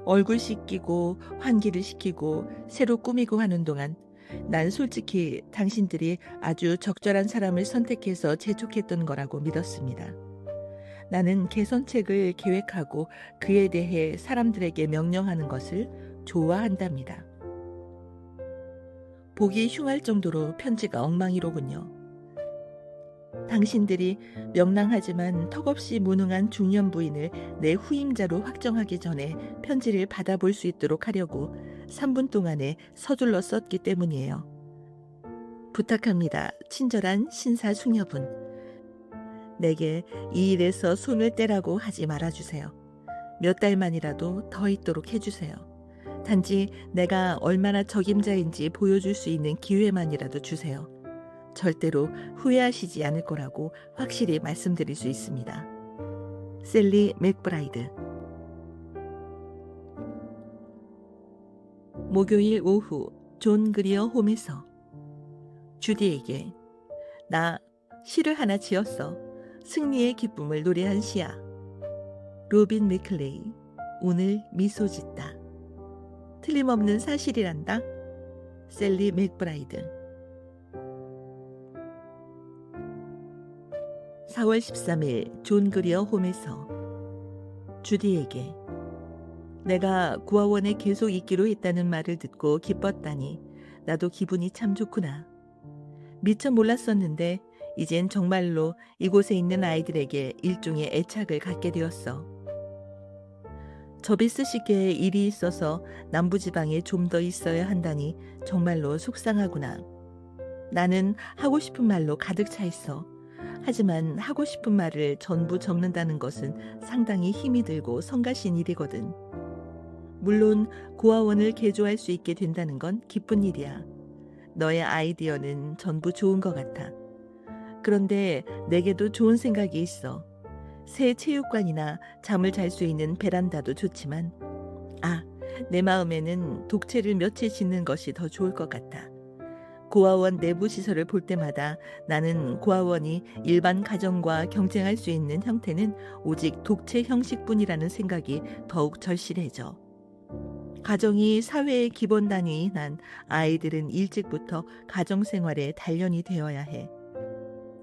얼굴 씻기고 환기를 시키고 새로 꾸미고 하는 동안 난 솔직히 당신들이 아주 적절한 사람을 선택해서 재촉했던 거라고 믿었습니다. 나는 개선책을 계획하고 그에 대해 사람들에게 명령하는 것을 좋아한답니다. 보기 흉할 정도로 편지가 엉망이로군요. 당신들이 명랑하지만 턱없이 무능한 중년 부인을 내 후임자로 확정하기 전에 편지를 받아볼 수 있도록 하려고 3분 동안에 서둘러 썼기 때문이에요. 부탁합니다. 친절한 신사숙녀분. 내게 이 일에서 손을 떼라고 하지 말아주세요. 몇 달만이라도 더 있도록 해주세요. 단지 내가 얼마나 적임자인지 보여줄 수 있는 기회만이라도 주세요. 절대로 후회하시지 않을 거라고 확실히 말씀드릴 수 있습니다. 셀리 맥브라이드. 목요일 오후 존 그리어 홈에서. 주디에게. 나 시를 하나 지었어. 승리의 기쁨을 노래한 시야. 로빈 맥클레이. 오늘 미소 짓다. 틀림없는 사실이란다. 셀리 맥브라이드. 4월 13일 존 그리어 홈에서. 주디에게. 내가 고아원에 계속 있기로 했다는 말을 듣고 기뻤다니 나도 기분이 참 좋구나. 미처 몰랐었는데 이젠 정말로 이곳에 있는 아이들에게 일종의 애착을 갖게 되었어. 저비스 씨께 일이 있어서 남부지방에 좀 더 있어야 한다니 정말로 속상하구나. 나는 하고 싶은 말로 가득 차 있어. 하지만 하고 싶은 말을 전부 적는다는 것은 상당히 힘이 들고 성가신 일이거든. 물론 고아원을 개조할 수 있게 된다는 건 기쁜 일이야. 너의 아이디어는 전부 좋은 것 같아. 그런데 내게도 좋은 생각이 있어. 새 체육관이나 잠을 잘 수 있는 베란다도 좋지만, 아, 내 마음에는 독채를 며칠 짓는 것이 더 좋을 것 같아. 고아원 내부 시설을 볼 때마다 나는 고아원이 일반 가정과 경쟁할 수 있는 형태는 오직 독채 형식뿐이라는 생각이 더욱 절실해져. 가정이 사회의 기본 단위인 한 아이들은 일찍부터 가정 생활에 단련이 되어야 해.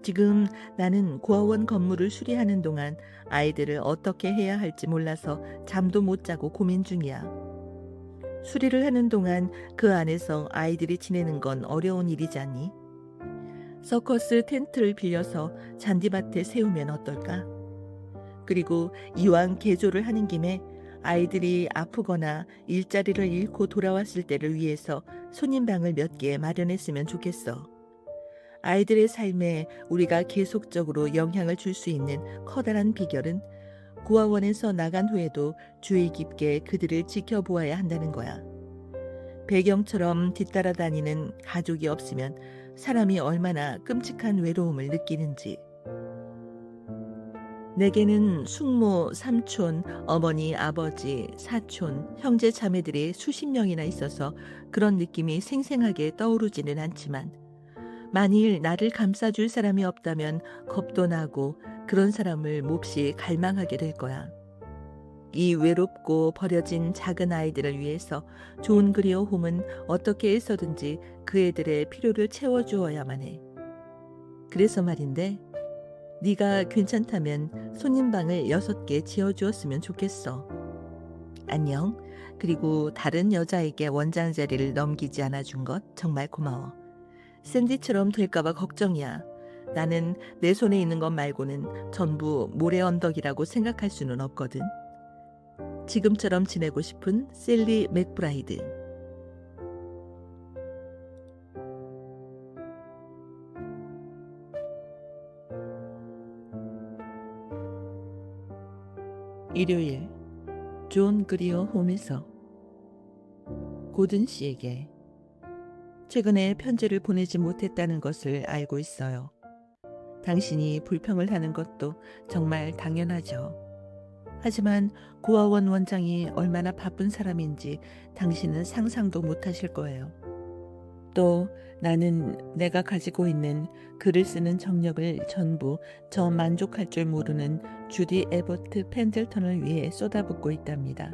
지금 나는 고아원 건물을 수리하는 동안 아이들을 어떻게 해야 할지 몰라서 잠도 못 자고 고민 중이야. 수리를 하는 동안 그 안에서 아이들이 지내는 건 어려운 일이지 않니? 서커스 텐트를 빌려서 잔디밭에 세우면 어떨까? 그리고 이왕 개조를 하는 김에 아이들이 아프거나 일자리를 잃고 돌아왔을 때를 위해서 손님방을 몇 개 마련했으면 좋겠어. 아이들의 삶에 우리가 계속적으로 영향을 줄 수 있는 커다란 비결은 고아원에서 나간 후에도 주의 깊게 그들을 지켜보아야 한다는 거야. 배경처럼 뒤따라다니는 가족이 없으면 사람이 얼마나 끔찍한 외로움을 느끼는지. 내게는 숙모, 삼촌, 어머니, 아버지, 사촌, 형제, 자매들이 수십 명이나 있어서 그런 느낌이 생생하게 떠오르지는 않지만, 만일 나를 감싸줄 사람이 없다면 겁도 나고 그런 사람을 몹시 갈망하게 될 거야. 이 외롭고 버려진 작은 아이들을 위해서 좋은 그리어 홈은 어떻게 해서든지 그 애들의 필요를 채워주어야만 해. 그래서 말인데, 네가 괜찮다면 손님방을 6개 지어주었으면 좋겠어. 안녕. 그리고 다른 여자에게 원장 자리를 넘기지 않아준 것 정말 고마워. 샌디처럼 될까봐 걱정이야. 나는 내 손에 있는 것 말고는 전부 모래 언덕이라고 생각할 수는 없거든. 지금처럼 지내고 싶은 셀리 맥브라이드. 일요일, 존 그리어 홈에서 고든 씨에게 최근에 편지를 보내지 못했다는 것을 알고 있어요. 당신이 불평을 하는 것도 정말 당연하죠. 하지만 고아원 원장이 얼마나 바쁜 사람인지 당신은 상상도 못하실 거예요. 또 나는 내가 가지고 있는 글을 쓰는 정력을 전부 저 만족할 줄 모르는 주디 에버트 펜들턴을 위해 쏟아붓고 있답니다.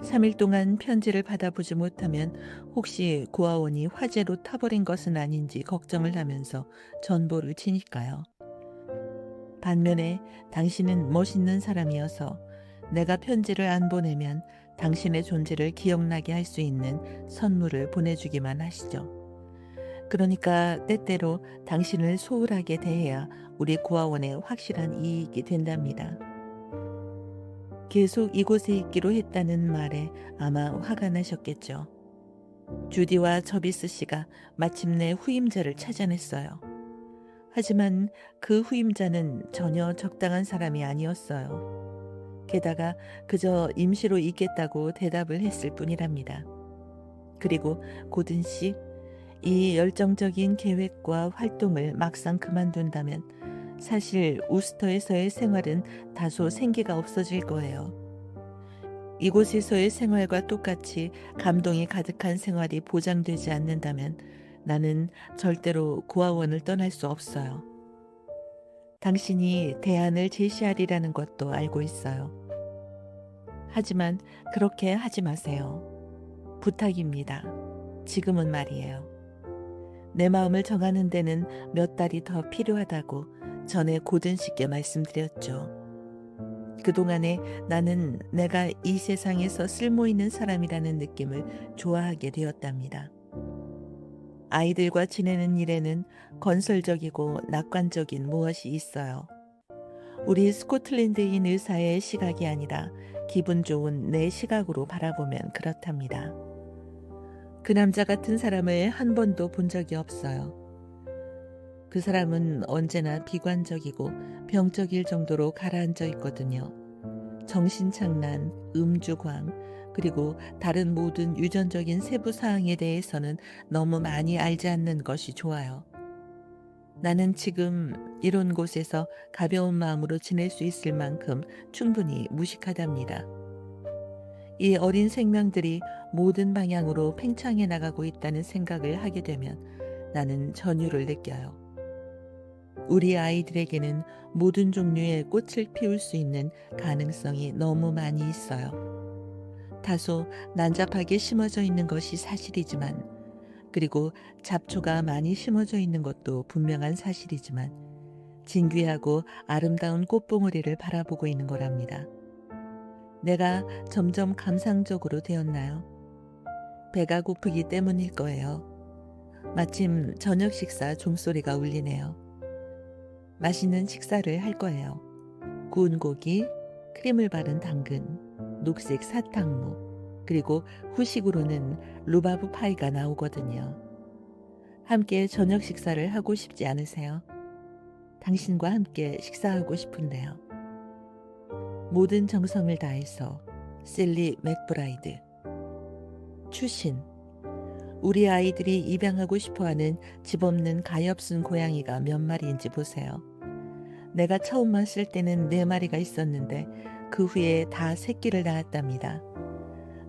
3일 동안 편지를 받아보지 못하면 혹시 고아원이 화재로 타버린 것은 아닌지 걱정을 하면서 전보를 치니까요. 반면에 당신은 멋있는 사람이어서 내가 편지를 안 보내면 당신의 존재를 기억나게 할 수 있는 선물을 보내주기만 하시죠. 그러니까 때때로 당신을 소홀하게 대해야 우리 고아원에 확실한 이익이 된답니다. 계속 이곳에 있기로 했다는 말에 아마 화가 나셨겠죠. 주디와 저비스 씨가 마침내 후임자를 찾아냈어요. 하지만 그 후임자는 전혀 적당한 사람이 아니었어요. 게다가 그저 임시로 있겠다고 대답을 했을 뿐이랍니다. 그리고 고든 씨, 이 열정적인 계획과 활동을 막상 그만둔다면 사실 우스터에서의 생활은 다소 생기가 없어질 거예요. 이곳에서의 생활과 똑같이 감동이 가득한 생활이 보장되지 않는다면 나는 절대로 고아원을 떠날 수 없어요. 당신이 대안을 제시하리라는 것도 알고 있어요. 하지만 그렇게 하지 마세요. 부탁입니다. 지금은 말이에요. 내 마음을 정하는 데는 몇 달이 더 필요하다고 전에 고든 씨께 말씀드렸죠. 그동안에 나는 내가 이 세상에서 쓸모있는 사람이라는 느낌을 좋아하게 되었답니다. 아이들과 지내는 일에는 건설적이고 낙관적인 무엇이 있어요. 우리 스코틀랜드인 의사의 시각이 아니라 기분 좋은 내 시각으로 바라보면 그렇답니다. 그 남자 같은 사람을 한 번도 본 적이 없어요. 그 사람은 언제나 비관적이고 병적일 정도로 가라앉아 있거든요. 정신착란, 음주광, 그리고 다른 모든 유전적인 세부 사항에 대해서는 너무 많이 알지 않는 것이 좋아요. 나는 지금 이런 곳에서 가벼운 마음으로 지낼 수 있을 만큼 충분히 무식하답니다. 이 어린 생명들이 모든 방향으로 팽창해 나가고 있다는 생각을 하게 되면 나는 전율을 느껴요. 우리 아이들에게는 모든 종류의 꽃을 피울 수 있는 가능성이 너무 많이 있어요. 다소 난잡하게 심어져 있는 것이 사실이지만, 그리고 잡초가 많이 심어져 있는 것도 분명한 사실이지만, 진귀하고 아름다운 꽃봉오리를 바라보고 있는 거랍니다. 내가 점점 감상적으로 되었나요? 배가 고프기 때문일 거예요. 마침 저녁 식사 종소리가 울리네요. 맛있는 식사를 할 거예요. 구운 고기, 크림을 바른 당근, 녹색 사탕무, 그리고 후식으로는 루바브 파이가 나오거든요. 함께 저녁 식사를 하고 싶지 않으세요? 당신과 함께 식사하고 싶은데요. 모든 정성을 다해서 셀리 맥브라이드. 추신. 우리 아이들이 입양하고 싶어하는 집 없는 가엾은 고양이가 몇 마리인지 보세요. 내가 처음 왔을 때는 4마리가 있었는데 그 후에 다 새끼를 낳았답니다.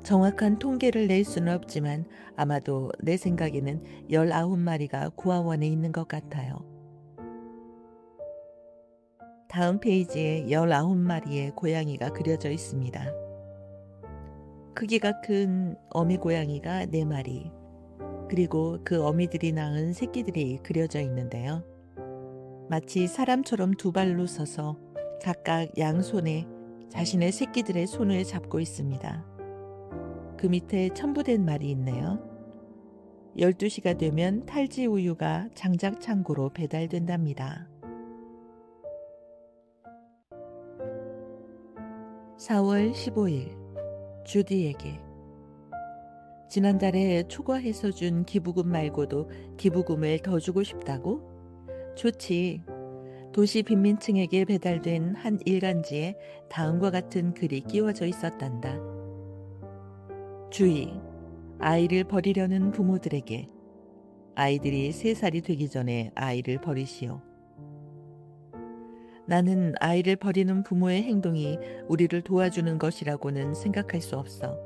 정확한 통계를 낼 수는 없지만 아마도 내 생각에는 19마리가 고아원에 있는 것 같아요. 다음 페이지에 19마리의 고양이가 그려져 있습니다. 크기가 큰 어미 고양이가 4마리, 그리고 그 어미들이 낳은 새끼들이 그려져 있는데요. 마치 사람처럼 2발로 서서 각각 양손에 자신의 새끼들의 손을 잡고 있습니다. 그 밑에 첨부된 말이 있네요. 12시가 되면 탈지 우유가 장작 창고로 배달된답니다. 4월 15일, 주디에게. 지난달에 초과해서 준 기부금 말고도 기부금을 더 주고 싶다고? 좋지. 도시 빈민층에게 배달된 한 일간지에 다음과 같은 글이 끼워져 있었단다. 주의, 아이를 버리려는 부모들에게. 아이들이 3살이 되기 전에 아이를 버리시오. 나는 아이를 버리는 부모의 행동이 우리를 도와주는 것이라고는 생각할 수 없어.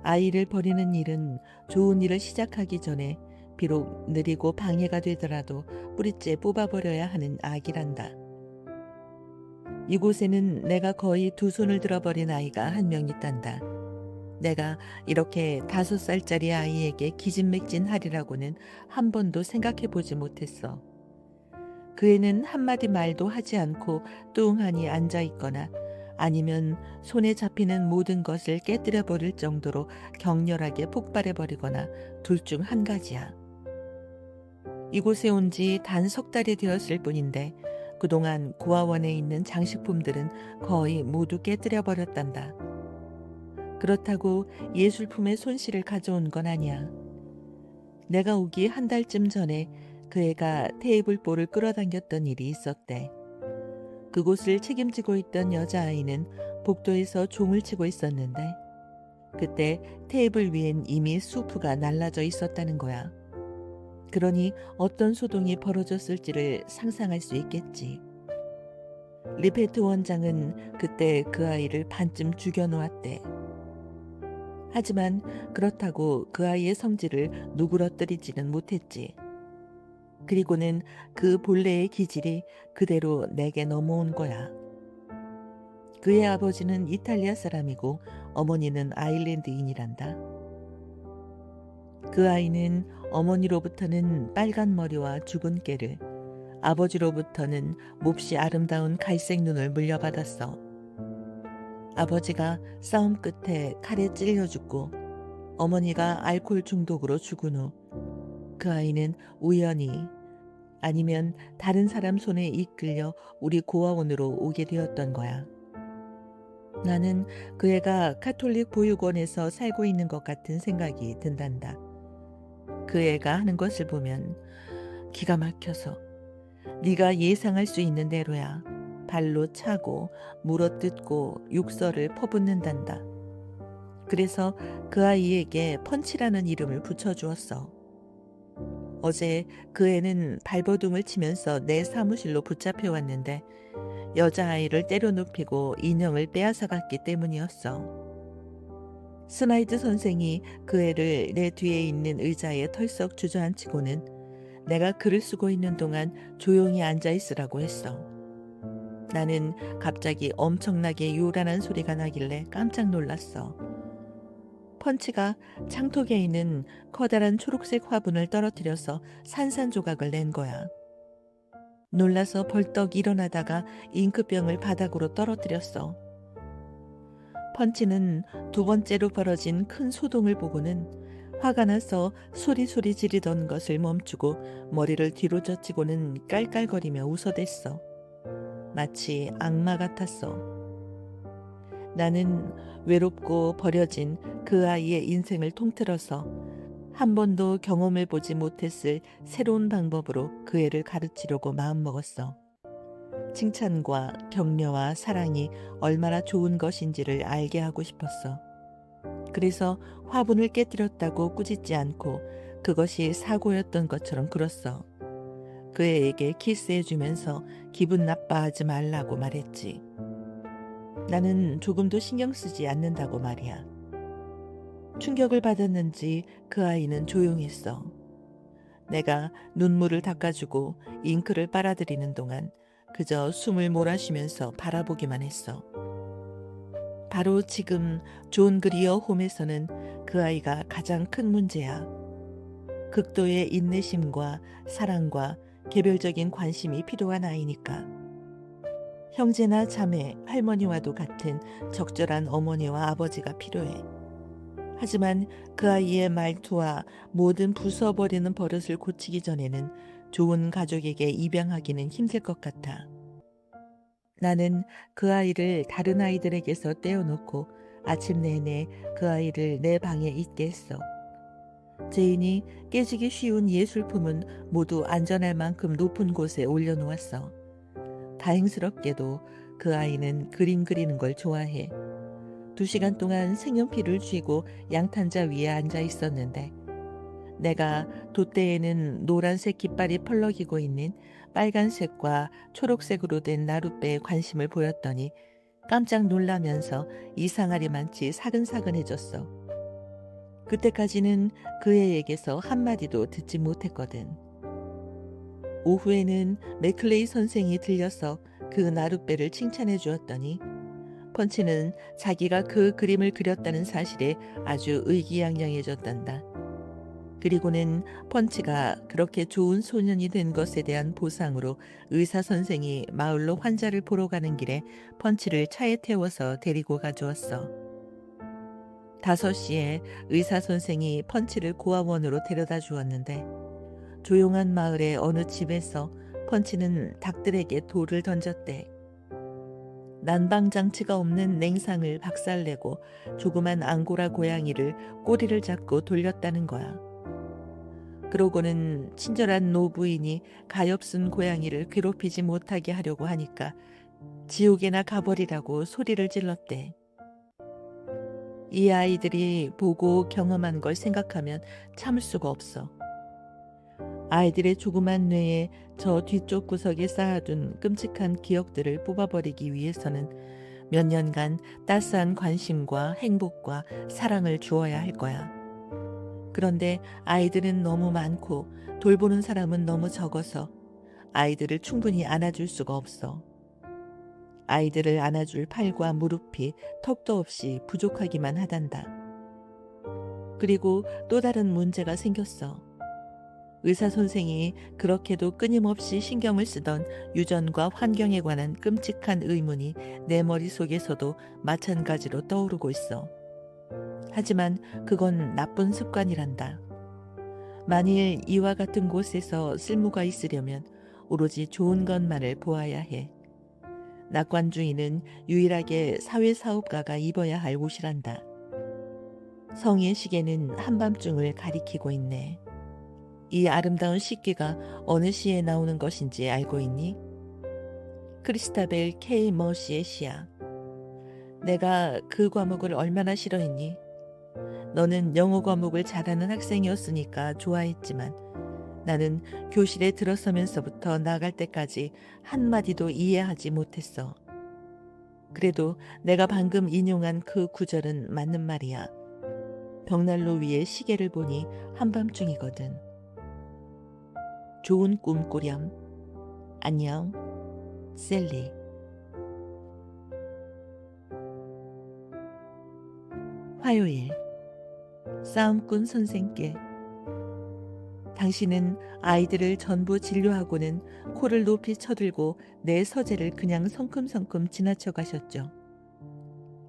아이를 버리는 일은 좋은 일을 시작하기 전에 비록 느리고 방해가 되더라도 뿌리째 뽑아버려야 하는 악이란다. 이곳에는 내가 거의 2손을 들어버린 아이가 한 명 있단다. 내가 이렇게 5살짜리 아이에게 기진맥진하리라고는 한 번도 생각해 보지 못했어. 그 애는 한마디 말도 하지 않고 뚱하니 앉아 있거나 아니면 손에 잡히는 모든 것을 깨뜨려 버릴 정도로 격렬하게 폭발해 버리거나 둘 중 한 가지야. 이곳에 온 지 단 3달이 되었을 뿐인데 그동안 고아원에 있는 장식품들은 거의 모두 깨뜨려 버렸단다. 그렇다고 예술품의 손실을 가져온 건 아니야. 내가 오기 한 달쯤 전에 그 애가 테이블볼을 끌어당겼던 일이 있었대. 그곳을 책임지고 있던 여자아이는 복도에서 종을 치고 있었는데 그때 테이블 위엔 이미 수프가 날라져 있었다는 거야. 그러니 어떤 소동이 벌어졌을지를 상상할 수 있겠지. 리페트 원장은 그때 그 아이를 반쯤 죽여놓았대. 하지만 그렇다고 그 아이의 성질을 누그러뜨리지는 못했지. 그리고는 그 본래의 기질이 그대로 내게 넘어온 거야. 그의 아버지는 이탈리아 사람이고 어머니는 아일랜드인이란다. 그 아이는 어머니로부터는 빨간 머리와 죽은 깨를, 아버지로부터는 몹시 아름다운 갈색 눈을 물려받았어. 아버지가 싸움 끝에 칼에 찔려 죽고 어머니가 알코올 중독으로 죽은 후 그 아이는 우연히 아니면 다른 사람 손에 이끌려 우리 고아원으로 오게 되었던 거야. 나는 그 애가 카톨릭 보육원에서 살고 있는 것 같은 생각이 든단다. 그 애가 하는 것을 보면 기가 막혀서 네가 예상할 수 있는 대로야. 발로 차고 물어뜯고 육설을 퍼붓는단다. 그래서 그 아이에게 펀치라는 이름을 붙여주었어. 어제 그 애는 발버둥을 치면서 내 사무실로 붙잡혀 왔는데 여자아이를 때려눕히고 인형을 빼앗아 갔기 때문이었어. 스나이드 선생이 그 애를 내 뒤에 있는 의자에 털썩 주저앉히고는 내가 글을 쓰고 있는 동안 조용히 앉아 있으라고 했어. 나는 갑자기 엄청나게 요란한 소리가 나길래 깜짝 놀랐어. 펀치가 창턱에 있는 커다란 초록색 화분을 떨어뜨려서 산산조각을 낸 거야. 놀라서 벌떡 일어나다가 잉크병을 바닥으로 떨어뜨렸어. 펀치는 두 번째로 벌어진 큰 소동을 보고는 화가 나서 소리소리 지르던 것을 멈추고 머리를 뒤로 젖히고는 깔깔거리며 웃어댔어. 마치 악마 같았어. 나는 외롭고 버려진 그 아이의 인생을 통틀어서 한 번도 경험해 보지 못했을 새로운 방법으로 그 애를 가르치려고 마음먹었어. 칭찬과 격려와 사랑이 얼마나 좋은 것인지를 알게 하고 싶었어. 그래서 화분을 깨뜨렸다고 꾸짖지 않고 그것이 사고였던 것처럼 굴었어. 그 애에게 키스해주면서 기분 나빠하지 말라고 말했지. 나는 조금도 신경 쓰지 않는다고 말이야. 충격을 받았는지 그 아이는 조용했어. 내가 눈물을 닦아주고 잉크를 빨아들이는 동안 그저 숨을 몰아쉬면서 바라보기만 했어. 바로 지금 존 그리어 홈에서는 그 아이가 가장 큰 문제야. 극도의 인내심과 사랑과 개별적인 관심이 필요한 아이니까. 형제나 자매, 할머니와도 같은 적절한 어머니와 아버지가 필요해. 하지만 그 아이의 말투와 모든 부숴버리는 버릇을 고치기 전에는 좋은 가족에게 입양하기는 힘들 것 같아. 나는 그 아이를 다른 아이들에게서 떼어놓고 아침 내내 그 아이를 내 방에 있게 했어. 제인이 깨지기 쉬운 예술품은 모두 안전할 만큼 높은 곳에 올려놓았어. 다행스럽게도 그 아이는 그림 그리는 걸 좋아해. 2시간 동안 색연필을 쥐고 양탄자 위에 앉아 있었는데 내가 돛대에는 노란색 깃발이 펄럭이고 있는 빨간색과 초록색으로 된 나룻배에 관심을 보였더니 깜짝 놀라면서 이상하리만치 사근사근해졌어. 그때까지는 그 애에게서 한마디도 듣지 못했거든. 오후에는 맥클레이 선생이 들려서 그 나룻배를 칭찬해 주었더니 펀치는 자기가 그 그림을 그렸다는 사실에 아주 의기양양해졌단다. 그리고는 펀치가 그렇게 좋은 소년이 된 것에 대한 보상으로 의사 선생이 마을로 환자를 보러 가는 길에 펀치를 차에 태워서 데리고 가주었어. 5시에 의사 선생이 펀치를 고아원으로 데려다 주었는데 조용한 마을의 어느 집에서 펀치는 닭들에게 돌을 던졌대. 난방장치가 없는 냉상을 박살내고 조그만 앙고라 고양이를 꼬리를 잡고 돌렸다는 거야. 그러고는 친절한 노부인이 가엾은 고양이를 괴롭히지 못하게 하려고 하니까 지옥에나 가버리라고 소리를 질렀대. 이 아이들이 보고 경험한 걸 생각하면 참을 수가 없어. 아이들의 조그만 뇌에 저 뒤쪽 구석에 쌓아둔 끔찍한 기억들을 뽑아버리기 위해서는 몇 년간 따스한 관심과 행복과 사랑을 주어야 할 거야. 그런데 아이들은 너무 많고 돌보는 사람은 너무 적어서 아이들을 충분히 안아줄 수가 없어. 아이들을 안아줄 팔과 무릎이 턱도 없이 부족하기만 하단다. 그리고 또 다른 문제가 생겼어. 의사 선생이 그렇게도 끊임없이 신경을 쓰던 유전과 환경에 관한 끔찍한 의문이 내 머릿속에서도 마찬가지로 떠오르고 있어. 하지만 그건 나쁜 습관이란다. 만일 이와 같은 곳에서 쓸모가 있으려면 오로지 좋은 것만을 보아야 해. 낙관주의는 유일하게 사회사업가가 입어야 할 옷이란다. 성의 시계는 한밤중을 가리키고 있네. 이 아름다운 식기가 어느 시에 나오는 것인지 알고 있니? 크리스타벨 K. 머시의 시야. 내가 그 과목을 얼마나 싫어했니? 너는 영어 과목을 잘하는 학생이었으니까 좋아했지만 나는 교실에 들어서면서부터 나갈 때까지 한마디도 이해하지 못했어. 그래도 내가 방금 인용한 그 구절은 맞는 말이야. 벽난로 위에 시계를 보니 한밤중이거든. 좋은 꿈 꾸렴. 안녕, 셀리. 화요일. 싸움꾼 선생께. 당신은 아이들을 전부 진료하고는 코를 높이 쳐들고 내 서재를 그냥 성큼성큼 지나쳐 가셨죠.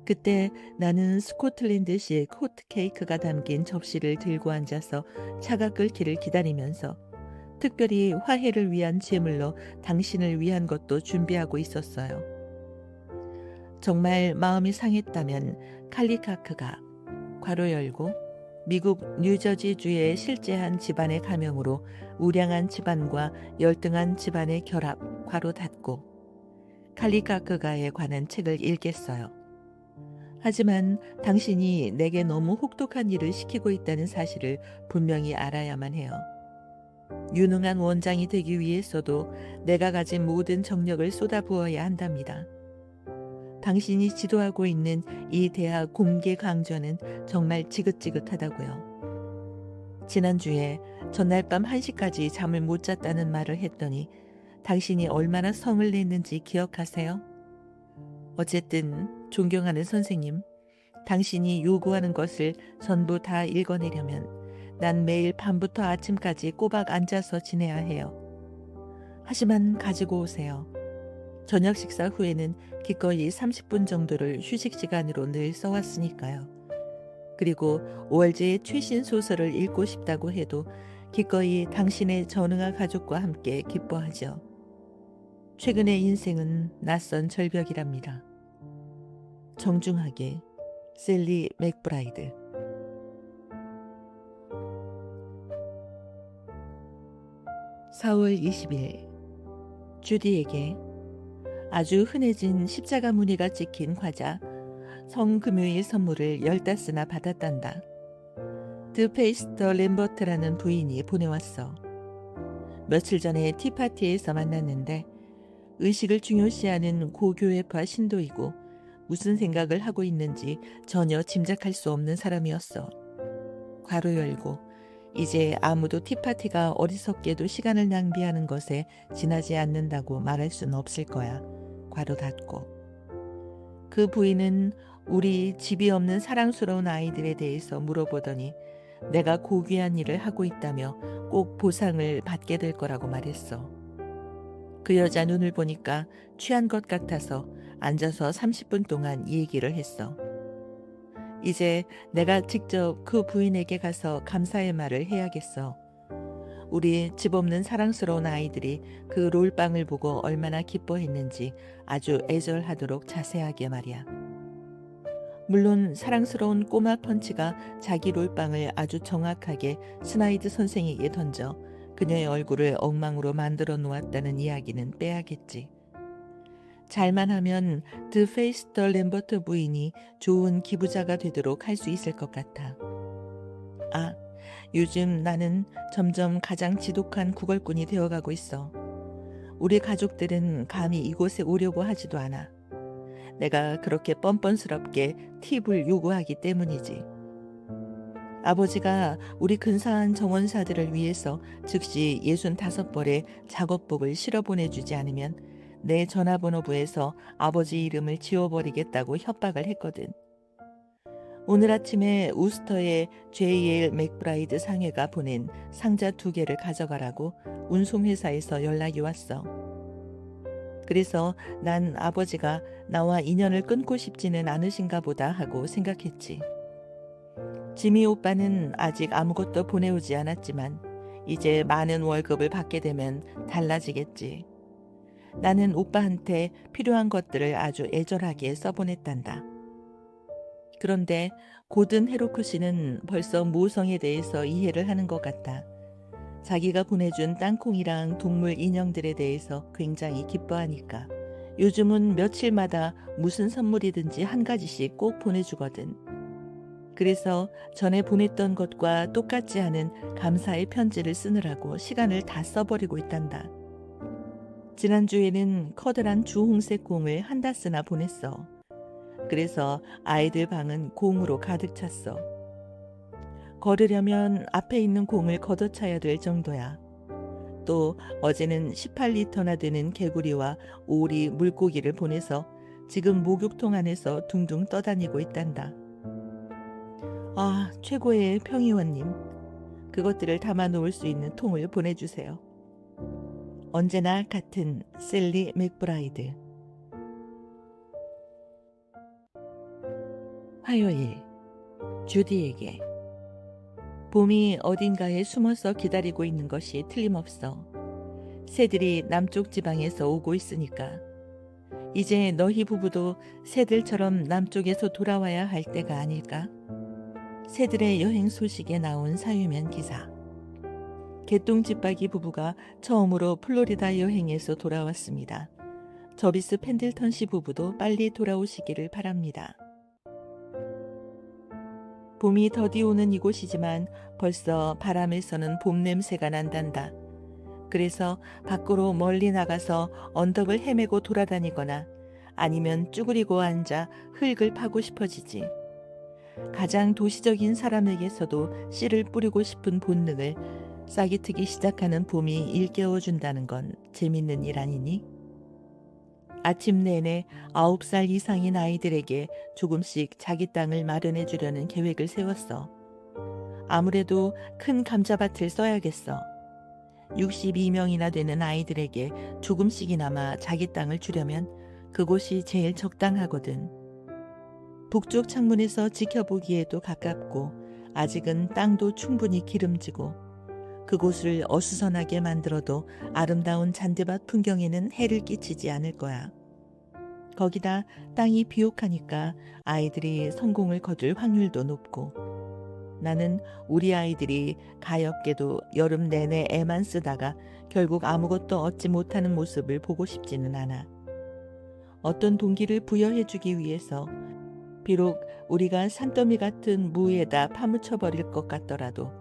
그때 나는 스코틀랜드식 호트케이크가 담긴 접시를 들고 앉아서 차가 끓기를 기다리면서 특별히 화해를 위한 제물로 당신을 위한 것도 준비하고 있었어요. 정말 마음이 상했다면 칼리카크가 괄호 열고 미국 뉴저지주의 실제한 집안의 가명으로 우량한 집안과 열등한 집안의 결합 괄호 닫고 칼리카크가에 관한 책을 읽겠어요. 하지만 당신이 내게 너무 혹독한 일을 시키고 있다는 사실을 분명히 알아야만 해요. 유능한 원장이 되기 위해서도 내가 가진 모든 정력을 쏟아부어야 한답니다. 당신이 지도하고 있는 이 대학 공개 강좌는 정말 지긋지긋하다고요. 지난주에 전날 밤 1시까지 잠을 못 잤다는 말을 했더니 당신이 얼마나 성을 냈는지 기억하세요? 어쨌든 존경하는 선생님, 당신이 요구하는 것을 전부 다 읽어내려면 난 매일 밤부터 아침까지 꼬박 앉아서 지내야 해요. 하지만 가지고 오세요. 저녁 식사 후에는 기꺼이 30분 정도를 휴식 시간으로 늘 써왔으니까요. 그리고 월제의 최신 소설을 읽고 싶다고 해도 기꺼이 당신의 전응아 가족과 함께 기뻐하죠. 최근의 인생은 낯선 절벽이랍니다. 정중하게 셀리 맥브라이드. 4월 20일 주디에게 아주 흔해진 십자가 무늬가 찍힌 과자 성금요일 선물을 15나 받았단다. 드페이스터 램버트라는 부인이 보내왔어. 며칠 전에 티파티에서 만났는데 의식을 중요시하는 고교회파 신도이고 무슨 생각을 하고 있는지 전혀 짐작할 수 없는 사람이었어. 괄호 열고 이제 아무도 티파티가 어리석게도 시간을 낭비하는 것에 지나지 않는다고 말할 수는 없을 거야. 괄호 닫고. 그 부인은 우리 집이 없는 사랑스러운 아이들에 대해서 물어보더니 내가 고귀한 일을 하고 있다며 꼭 보상을 받게 될 거라고 말했어. 그 여자 눈을 보니까 취한 것 같아서 앉아서 30분 동안 얘기를 했어. 이제 내가 직접 그 부인에게 가서 감사의 말을 해야겠어. 우리 집 없는 사랑스러운 아이들이 그 롤빵을 보고 얼마나 기뻐했는지 아주 애절하도록 자세하게 말이야. 물론 사랑스러운 꼬마 펀치가 자기 롤빵을 아주 정확하게 스나이드 선생에게 던져 그녀의 얼굴을 엉망으로 만들어 놓았다는 이야기는 빼야겠지. 잘만 하면 드페이스터 램버트 부인이 좋은 기부자가 되도록 할 수 있을 것 같아. 아, 요즘 나는 점점 가장 지독한 구걸꾼이 되어가고 있어. 우리 가족들은 감히 이곳에 오려고 하지도 않아. 내가 그렇게 뻔뻔스럽게 팁을 요구하기 때문이지. 아버지가 우리 근사한 정원사들을 위해서 즉시 65벌의 작업복을 실어 보내주지 않으면 내 전화번호부에서 아버지 이름을 지워버리겠다고 협박을 했거든. 오늘 아침에 우스터의 J.L. 맥브라이드 상회가 보낸 상자 2개를 가져가라고 운송회사에서 연락이 왔어. 그래서 난 아버지가 나와 인연을 끊고 싶지는 않으신가 보다 하고 생각했지. 지미 오빠는 아직 아무것도 보내오지 않았지만 이제 많은 월급을 받게 되면 달라지겠지. 나는 오빠한테 필요한 것들을 아주 애절하게 써보냈단다. 그런데 고든 헤로크 씨는 벌써 모성에 대해서 이해를 하는 것 같다. 자기가 보내준 땅콩이랑 동물 인형들에 대해서 굉장히 기뻐하니까 요즘은 며칠마다 무슨 선물이든지 한 가지씩 꼭 보내주거든. 그래서 전에 보냈던 것과 똑같지 않은 감사의 편지를 쓰느라고 시간을 다 써버리고 있단다. 지난주에는 커다란 주홍색 공을 한 다스나 보냈어. 그래서 아이들 방은 공으로 가득 찼어. 걸으려면 앞에 있는 공을 걷어차야 될 정도야. 또 어제는 18리터나 되는 개구리와 오리, 물고기를 보내서 지금 목욕통 안에서 둥둥 떠다니고 있단다. 아, 최고의 평의원님. 그것들을 담아 놓을 수 있는 통을 보내주세요. 언제나 같은 셀리 맥브라이드. 화요일, 주디에게. 봄이 어딘가에 숨어서 기다리고 있는 것이 틀림없어. 새들이 남쪽 지방에서 오고 있으니까. 이제 너희 부부도 새들처럼 남쪽에서 돌아와야 할 때가 아닐까? 새들의 여행 소식에 나온 사유면 기사. 개똥집박이 부부가 처음으로 플로리다 여행에서 돌아왔습니다. 저비스 펜들턴 씨 부부도 빨리 돌아오시기를 바랍니다. 봄이 더디 오는 이곳이지만 벌써 바람에서는 봄 냄새가 난단다. 그래서 밖으로 멀리 나가서 언덕을 헤매고 돌아다니거나 아니면 쭈그리고 앉아 흙을 파고 싶어지지. 가장 도시적인 사람에게서도 씨를 뿌리고 싶은 본능을 싹이 트기 시작하는 봄이 일깨워준다는 건 재밌는 일 아니니? 아침 내내 9살 이상인 아이들에게 조금씩 자기 땅을 마련해 주려는 계획을 세웠어. 아무래도 큰 감자밭을 써야겠어. 62명이나 되는 아이들에게 조금씩이나마 자기 땅을 주려면 그곳이 제일 적당하거든. 북쪽 창문에서 지켜보기에도 가깝고 아직은 땅도 충분히 기름지고 그곳을 어수선하게 만들어도 아름다운 잔디밭 풍경에는 해를 끼치지 않을 거야. 거기다 땅이 비옥하니까 아이들이 성공을 거둘 확률도 높고 나는 우리 아이들이 가엾게도 여름 내내 애만 쓰다가 결국 아무것도 얻지 못하는 모습을 보고 싶지는 않아. 어떤 동기를 부여해주기 위해서 비록 우리가 산더미 같은 무에다 파묻혀버릴 것 같더라도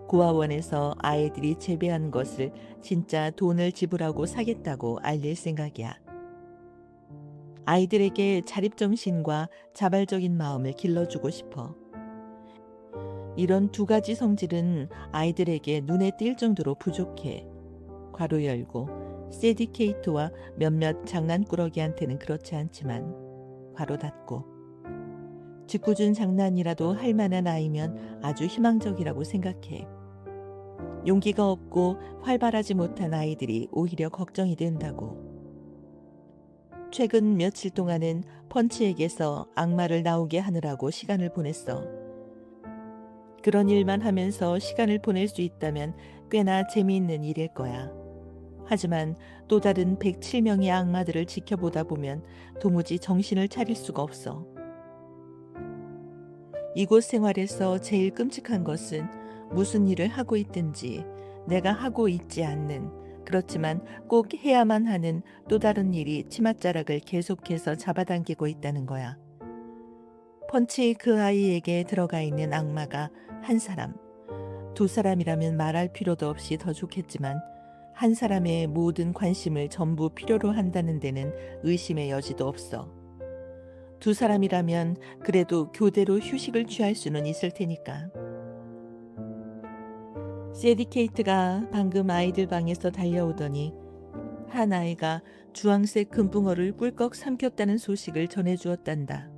고아원에서 아이들이 재배한 것을 진짜 돈을 지불하고 사겠다고 알릴 생각이야. 아이들에게 자립정신과 자발적인 마음을 길러주고 싶어. 이런 두 가지 성질은 아이들에게 눈에 띌 정도로 부족해. 괄호 열고 세디케이트와 몇몇 장난꾸러기한테는 그렇지 않지만 괄호 닫고 짓궂은 장난이라도 할 만한 아이면 아주 희망적이라고 생각해. 용기가 없고 활발하지 못한 아이들이 오히려 걱정이 된다고. 최근 며칠 동안은 펀치에게서 악마를 나오게 하느라고 시간을 보냈어. 그런 일만 하면서 시간을 보낼 수 있다면 꽤나 재미있는 일일 거야. 하지만 또 다른 107명의 악마들을 지켜보다 보면 도무지 정신을 차릴 수가 없어. 이곳 생활에서 제일 끔찍한 것은 무슨 일을 하고 있든지 내가 하고 있지 않는 그렇지만 꼭 해야만 하는 또 다른 일이 치맛자락을 계속해서 잡아당기고 있다는 거야. 펀치 그 아이에게 들어가 있는 악마가 한 사람, 두 사람이라면 말할 필요도 없이 더 좋겠지만 한 사람의 모든 관심을 전부 필요로 한다는 데는 의심의 여지도 없어. 두 사람이라면 그래도 교대로 휴식을 취할 수는 있을 테니까. 세디케이트가 방금 아이들 방에서 달려오더니 한 아이가 주황색 금붕어를 꿀꺽 삼켰다는 소식을 전해주었단다.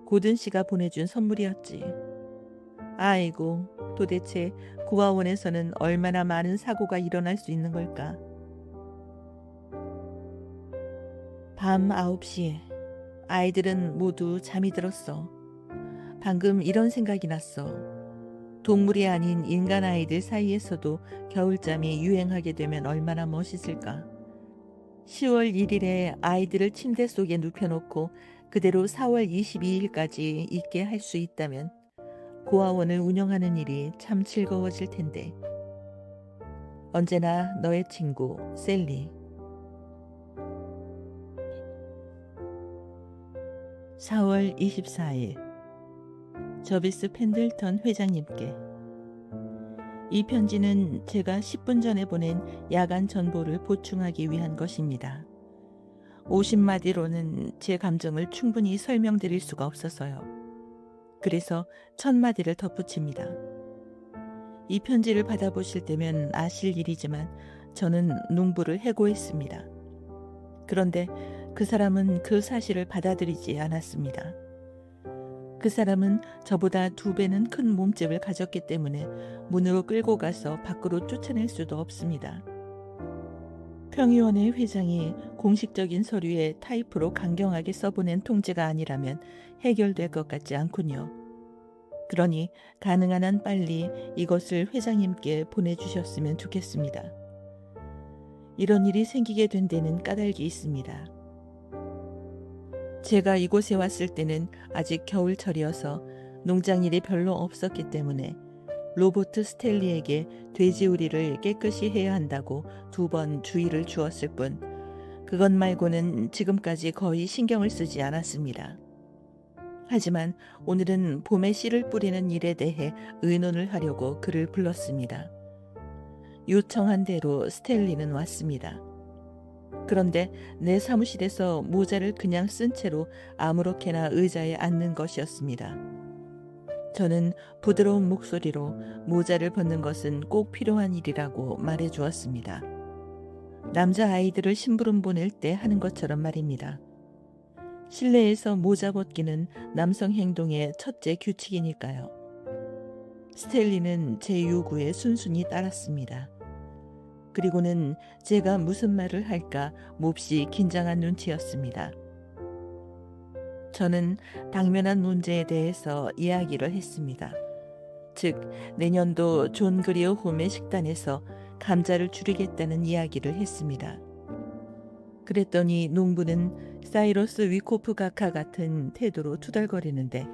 고든 씨가 보내준 선물이었지. 아이고, 도대체 고아원에서는 얼마나 많은 사고가 일어날 수 있는 걸까? 밤 9시에 아이들은 모두 잠이 들었어. 방금 이런 생각이 났어. 동물이 아닌 인간 아이들 사이에서도 겨울잠이 유행하게 되면 얼마나 멋있을까. 10월 1일에 아이들을 침대 속에 눕혀놓고 그대로 4월 22일까지 있게 할 수 있다면 고아원을 운영하는 일이 참 즐거워질 텐데. 언제나 너의 친구 셀리. 4월 24일 저비스 펜들턴 회장님께. 이 편지는 제가 10분 전에 보낸 야간 전보를 보충하기 위한 것입니다. 50마디로는 제 감정을 충분히 설명드릴 수가 없어서요. 그래서 1000마디를 덧붙입니다. 이 편지를 받아보실 때면 아실 일이지만 저는 농부를 해고했습니다. 그런데 그 사람은 그 사실을 받아들이지 않았습니다. 그 사람은 저보다 2배는 큰 몸집을 가졌기 때문에 문으로 끌고 가서 밖으로 쫓아낼 수도 없습니다. 평의원회 회장이 공식적인 서류에 타이프로 강경하게 써보낸 통지가 아니라면 해결될 것 같지 않군요. 그러니 가능한 한 빨리 이것을 회장님께 보내주셨으면 좋겠습니다. 이런 일이 생기게 된 데는 까닭이 있습니다. 제가 이곳에 왔을 때는 아직 겨울철이어서 농장일이 별로 없었기 때문에 로버트 스텔리에게 돼지우리를 깨끗이 해야 한다고 2번 주의를 주었을 뿐 그것 말고는 지금까지 거의 신경을 쓰지 않았습니다. 하지만 오늘은 봄에 씨를 뿌리는 일에 대해 의논을 하려고 그를 불렀습니다. 요청한 대로 스텔리는 왔습니다. 그런데 내 사무실에서 모자를 그냥 쓴 채로 아무렇게나 의자에 앉는 것이었습니다. 저는 부드러운 목소리로 모자를 벗는 것은 꼭 필요한 일이라고 말해 주었습니다. 남자 아이들을 심부름 보낼 때 하는 것처럼 말입니다. 실내에서 모자 벗기는 남성 행동의 첫째 규칙이니까요. 스텔리는 제 요구에 순순히 따랐습니다. 그리고는 제가 무슨 말을 할까 몹시 긴장한 눈치였습니다. 저는 당면한 문제에 대해서 이야기를 했습니다. 즉, 내년도 존 그리어 홈의 식단에서 감자를 줄이겠다는 이야기를 했습니다. 그랬더니 농부는 사이러스 위코프 각하 같은 태도로 투덜거리는데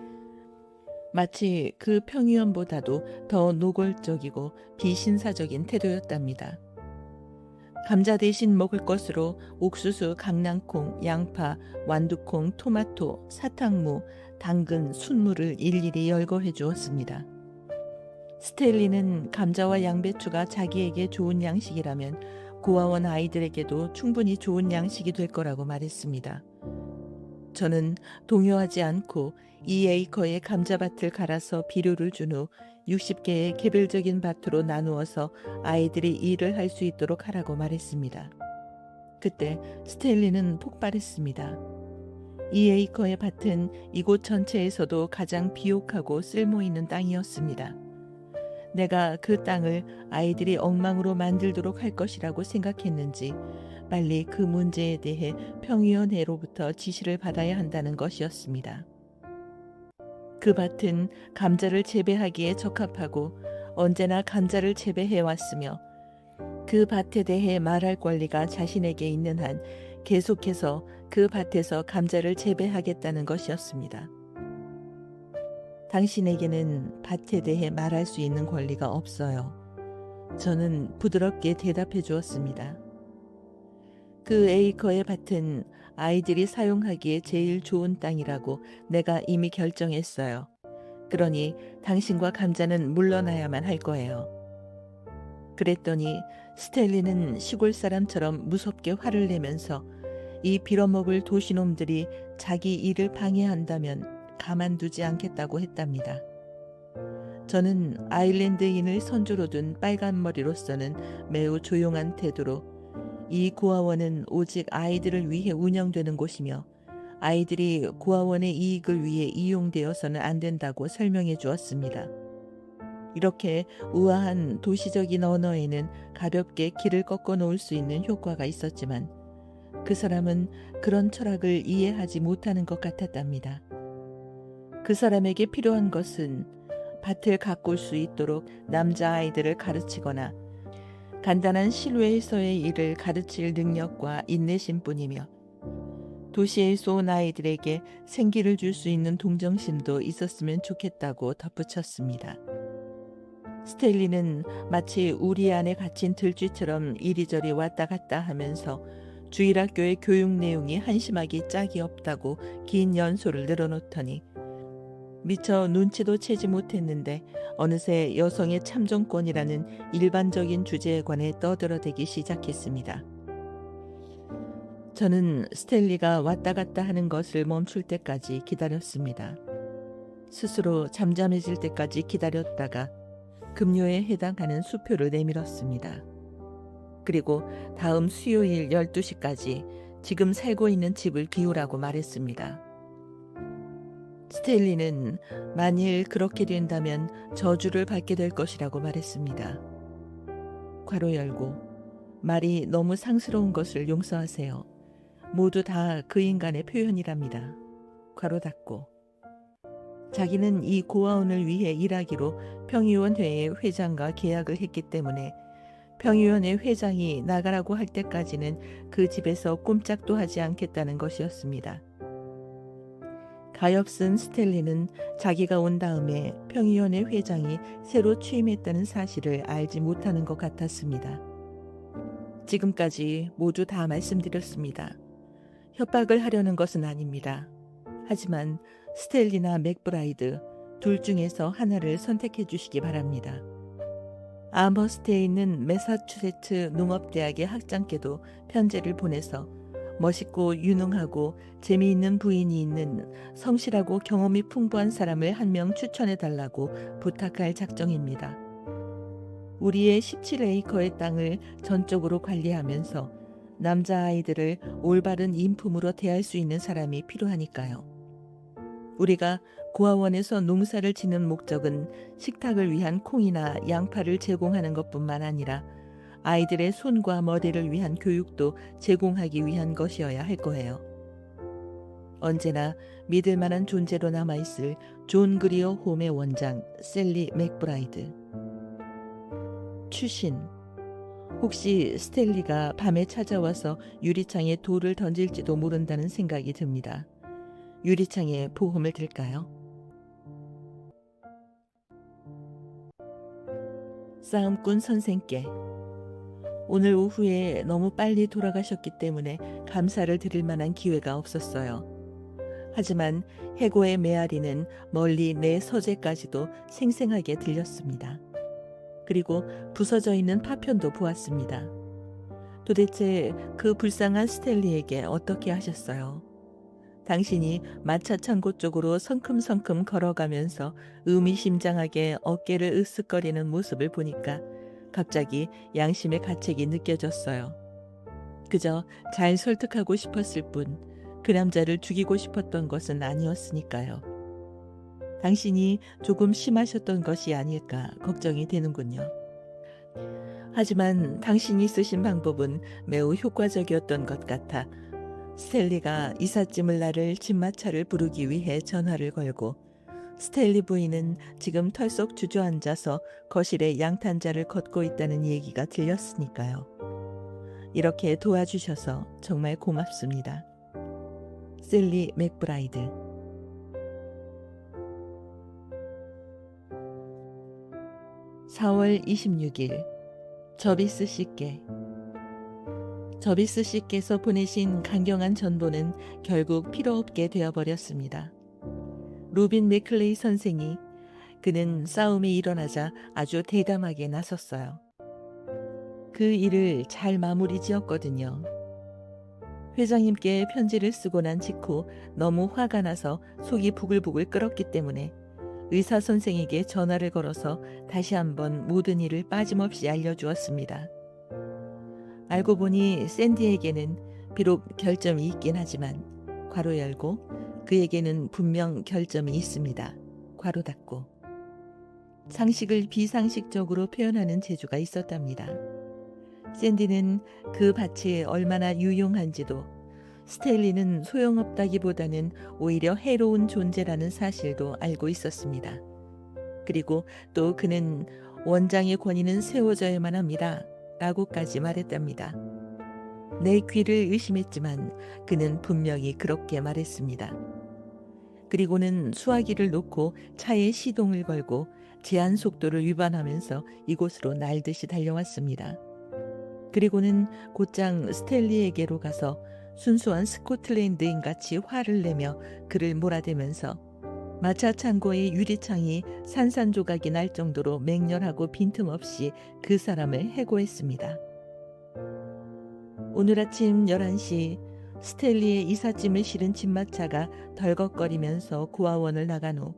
마치 그 평의원보다도 더 노골적이고 비신사적인 태도였답니다. 감자 대신 먹을 것으로 옥수수, 강낭콩, 양파, 완두콩, 토마토, 사탕무, 당근, 순무를 일일이 열거해 주었습니다. 스텔리는 감자와 양배추가 자기에게 좋은 양식이라면 고아원 아이들에게도 충분히 좋은 양식이 될 거라고 말했습니다. 저는 동요하지 않고 2에이커의 감자밭을 갈아서 비료를 준 후 60개의 개별적인 밭으로 나누어서 아이들이 일을 할 수 있도록 하라고 말했습니다. 그때 스텔리는 폭발했습니다. 2에이커의 밭은 이곳 전체에서도 가장 비옥하고 쓸모있는 땅이었습니다. 내가 그 땅을 아이들이 엉망으로 만들도록 할 것이라고 생각했는지 빨리 그 문제에 대해 평의원회로부터 지시를 받아야 한다는 것이었습니다. 그 밭은 감자를 재배하기에 적합하고 언제나 감자를 재배해왔으며 그 밭에 대해 말할 권리가 자신에게 있는 한 계속해서 그 밭에서 감자를 재배하겠다는 것이었습니다. 당신에게는 밭에 대해 말할 수 있는 권리가 없어요. 저는 부드럽게 대답해 주었습니다. 그 에이커의 밭은 아이들이 사용하기에 제일 좋은 땅이라고 내가 이미 결정했어요. 그러니 당신과 감자는 물러나야만 할 거예요. 그랬더니 스텔리는 시골 사람처럼 무섭게 화를 내면서 이 빌어먹을 도시놈들이 자기 일을 방해한다면 가만두지 않겠다고 했답니다. 저는 아일랜드인을 선조로 둔 빨간 머리로서는 매우 조용한 태도로 이 고아원은 오직 아이들을 위해 운영되는 곳이며 아이들이 고아원의 이익을 위해 이용되어서는 안 된다고 설명해 주었습니다. 이렇게 우아한 도시적인 언어에는 가볍게 길을 꺾어 놓을 수 있는 효과가 있었지만 그 사람은 그런 철학을 이해하지 못하는 것 같았답니다. 그 사람에게 필요한 것은 밭을 가꿀 수 있도록 남자아이들을 가르치거나 간단한 실외에서의 일을 가르칠 능력과 인내심뿐이며 도시에서 온 아이들에게 생기를 줄 수 있는 동정심도 있었으면 좋겠다고 덧붙였습니다. 스텔리는 마치 우리 안에 갇힌 들쥐처럼 이리저리 왔다 갔다 하면서 주일학교의 교육 내용이 한심하기 짝이 없다고 긴 연소를 늘어놓더니 미처 눈치도 채지 못했는데 어느새 여성의 참정권이라는 일반적인 주제에 관해 떠들어대기 시작했습니다. 저는 스텔리가 왔다 갔다 하는 것을 멈출 때까지 기다렸습니다. 스스로 잠잠해질 때까지 기다렸다가 급료에 해당하는 수표를 내밀었습니다. 그리고 다음 수요일 12시까지 지금 살고 있는 집을 비우라고 말했습니다. 스텔리는 만일 그렇게 된다면 저주를 받게 될 것이라고 말했습니다. 괄호 열고, 말이 너무 상스러운 것을 용서하세요. 모두 다 그 인간의 표현이랍니다. 괄호 닫고, 자기는 이 고아원을 위해 일하기로 평의원회의 회장과 계약을 했기 때문에 평의원회 회장이 나가라고 할 때까지는 그 집에서 꼼짝도 하지 않겠다는 것이었습니다. 가엾은 스텔리는 자기가 온 다음에 평의원회 회장이 새로 취임했다는 사실을 알지 못하는 것 같았습니다. 지금까지 모두 다 말씀드렸습니다. 협박을 하려는 것은 아닙니다. 하지만 스텔리나 맥브라이드 둘 중에서 하나를 선택해 주시기 바랍니다. 아머스트에 있는 매사추세츠 농업대학의 학장께도 편지를 보내서 멋있고 유능하고 재미있는 부인이 있는 성실하고 경험이 풍부한 사람을 한 명 추천해 달라고 부탁할 작정입니다. 우리의 17에이커의 땅을 전적으로 관리하면서 남자아이들을 올바른 인품으로 대할 수 있는 사람이 필요하니까요. 우리가 고아원에서 농사를 짓는 목적은 식탁을 위한 콩이나 양파를 제공하는 것뿐만 아니라 아이들의 손과 머리를 위한 교육도 제공하기 위한 것이어야 할 거예요. 언제나 믿을 만한 존재로 남아있을 존 그리어 홈의 원장 셀리 맥브라이드. 추신. 혹시 스텔리가 밤에 찾아와서 유리창에 돌을 던질지도 모른다는 생각이 듭니다. 유리창에 보험을 들까요? 싸움꾼 선생께. 오늘 오후에 너무 빨리 돌아가셨기 때문에 감사를 드릴 만한 기회가 없었어요. 하지만 해고의 메아리는 멀리 내 서재까지도 생생하게 들렸습니다. 그리고 부서져 있는 파편도 보았습니다. 도대체 그 불쌍한 스텔리에게 어떻게 하셨어요? 당신이 마차 창고 쪽으로 성큼성큼 걸어가면서 의미심장하게 어깨를 으쓱거리는 모습을 보니까 갑자기 양심의 가책이 느껴졌어요. 그저 잘 설득하고 싶었을 뿐 그 남자를 죽이고 싶었던 것은 아니었으니까요. 당신이 조금 심하셨던 것이 아닐까 걱정이 되는군요. 하지만 당신이 쓰신 방법은 매우 효과적이었던 것 같아 스텔리가 이삿짐을 나를 집마차를 부르기 위해 전화를 걸고 스텔리 부인은 지금 털썩 주저앉아서 거실에 양탄자를 걷고 있다는 얘기가 들렸으니까요. 이렇게 도와주셔서 정말 고맙습니다. 셀리 맥브라이드. 4월 26일 저비스 씨께. 저비스 씨께서 보내신 강경한 전보는 결국 필요없게 되어버렸습니다. 로빈 맥클레이 선생이 그는 싸움이 일어나자 아주 대담하게 나섰어요. 그 일을 잘 마무리 지었거든요. 회장님께 편지를 쓰고 난 직후 너무 화가 나서 속이 부글부글 끓었기 때문에 의사 선생에게 전화를 걸어서 다시 한번 모든 일을 빠짐없이 알려주었습니다. 알고 보니 샌디에게는 비록 결점이 있긴 하지만 괄호 열고 그에게는 분명 결점이 있습니다. 괄호 닫고. 상식을 비상식적으로 표현하는 재주가 있었답니다. 샌디는 그 밭이 얼마나 유용한지도 스텔리는 소용없다기보다는 오히려 해로운 존재라는 사실도 알고 있었습니다. 그리고 또 그는 원장의 권위는 세워져야만 합니다. 라고까지 말했답니다. 내 귀를 의심했지만 그는 분명히 그렇게 말했습니다. 그리고는 수화기를 놓고 차에 시동을 걸고 제한 속도를 위반하면서 이곳으로 날듯이 달려왔습니다. 그리고는 곧장 스텔리에게로 가서 순수한 스코틀랜드인같이 화를 내며 그를 몰아대면서 마차 창고의 유리창이 산산조각이 날 정도로 맹렬하고 빈틈없이 그 사람을 해고했습니다. 오늘 아침 11시 스텔리의 이삿짐을 실은 집마차가 덜컥거리면서 고아원을 나간 후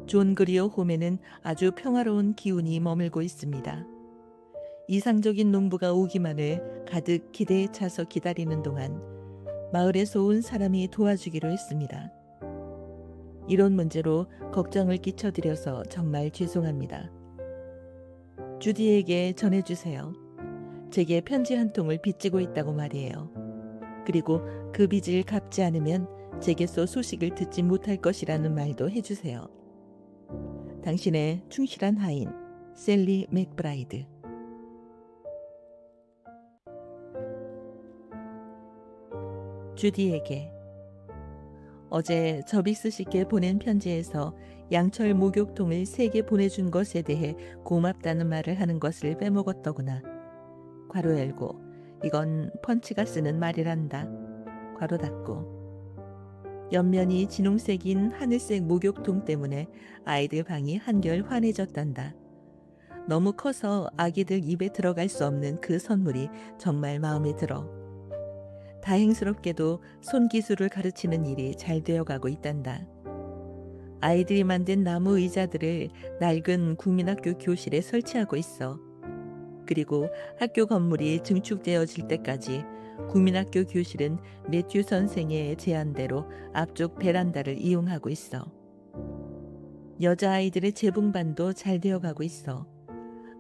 존 그리어 홈에는 아주 평화로운 기운이 머물고 있습니다. 이상적인 농부가 오기만을 가득 기대에 차서 기다리는 동안 마을에서 온 사람이 도와주기로 했습니다. 이런 문제로 걱정을 끼쳐드려서 정말 죄송합니다. 주디에게 전해주세요. 제게 편지 한 통을 빚지고 있다고 말이에요. 그리고 그 빚을 갚지 않으면 제게서 소식을 듣지 못할 것이라는 말도 해주세요. 당신의 충실한 하인, 셀리 맥브라이드. 주디에게. 어제 저비스 씨께 보낸 편지에서 양철 목욕통을 3개 보내준 것에 대해 고맙다는 말을 하는 것을 빼먹었더구나. 괄호 열고 이건 펀치가 쓰는 말이란다. 괄호 닫고. 옆면이 진홍색인 하늘색 목욕통 때문에 아이들 방이 한결 환해졌단다. 너무 커서 아기들 입에 들어갈 수 없는 그 선물이 정말 마음에 들어. 다행스럽게도 손기술을 가르치는 일이 잘 되어가고 있단다. 아이들이 만든 나무 의자들을 낡은 국민학교 교실에 설치하고 있어. 그리고 학교 건물이 증축되어질 때까지 국민학교 교실은 매튜 선생의 제안대로 앞쪽 베란다를 이용하고 있어. 여자아이들의 재봉반도 잘 되어가고 있어.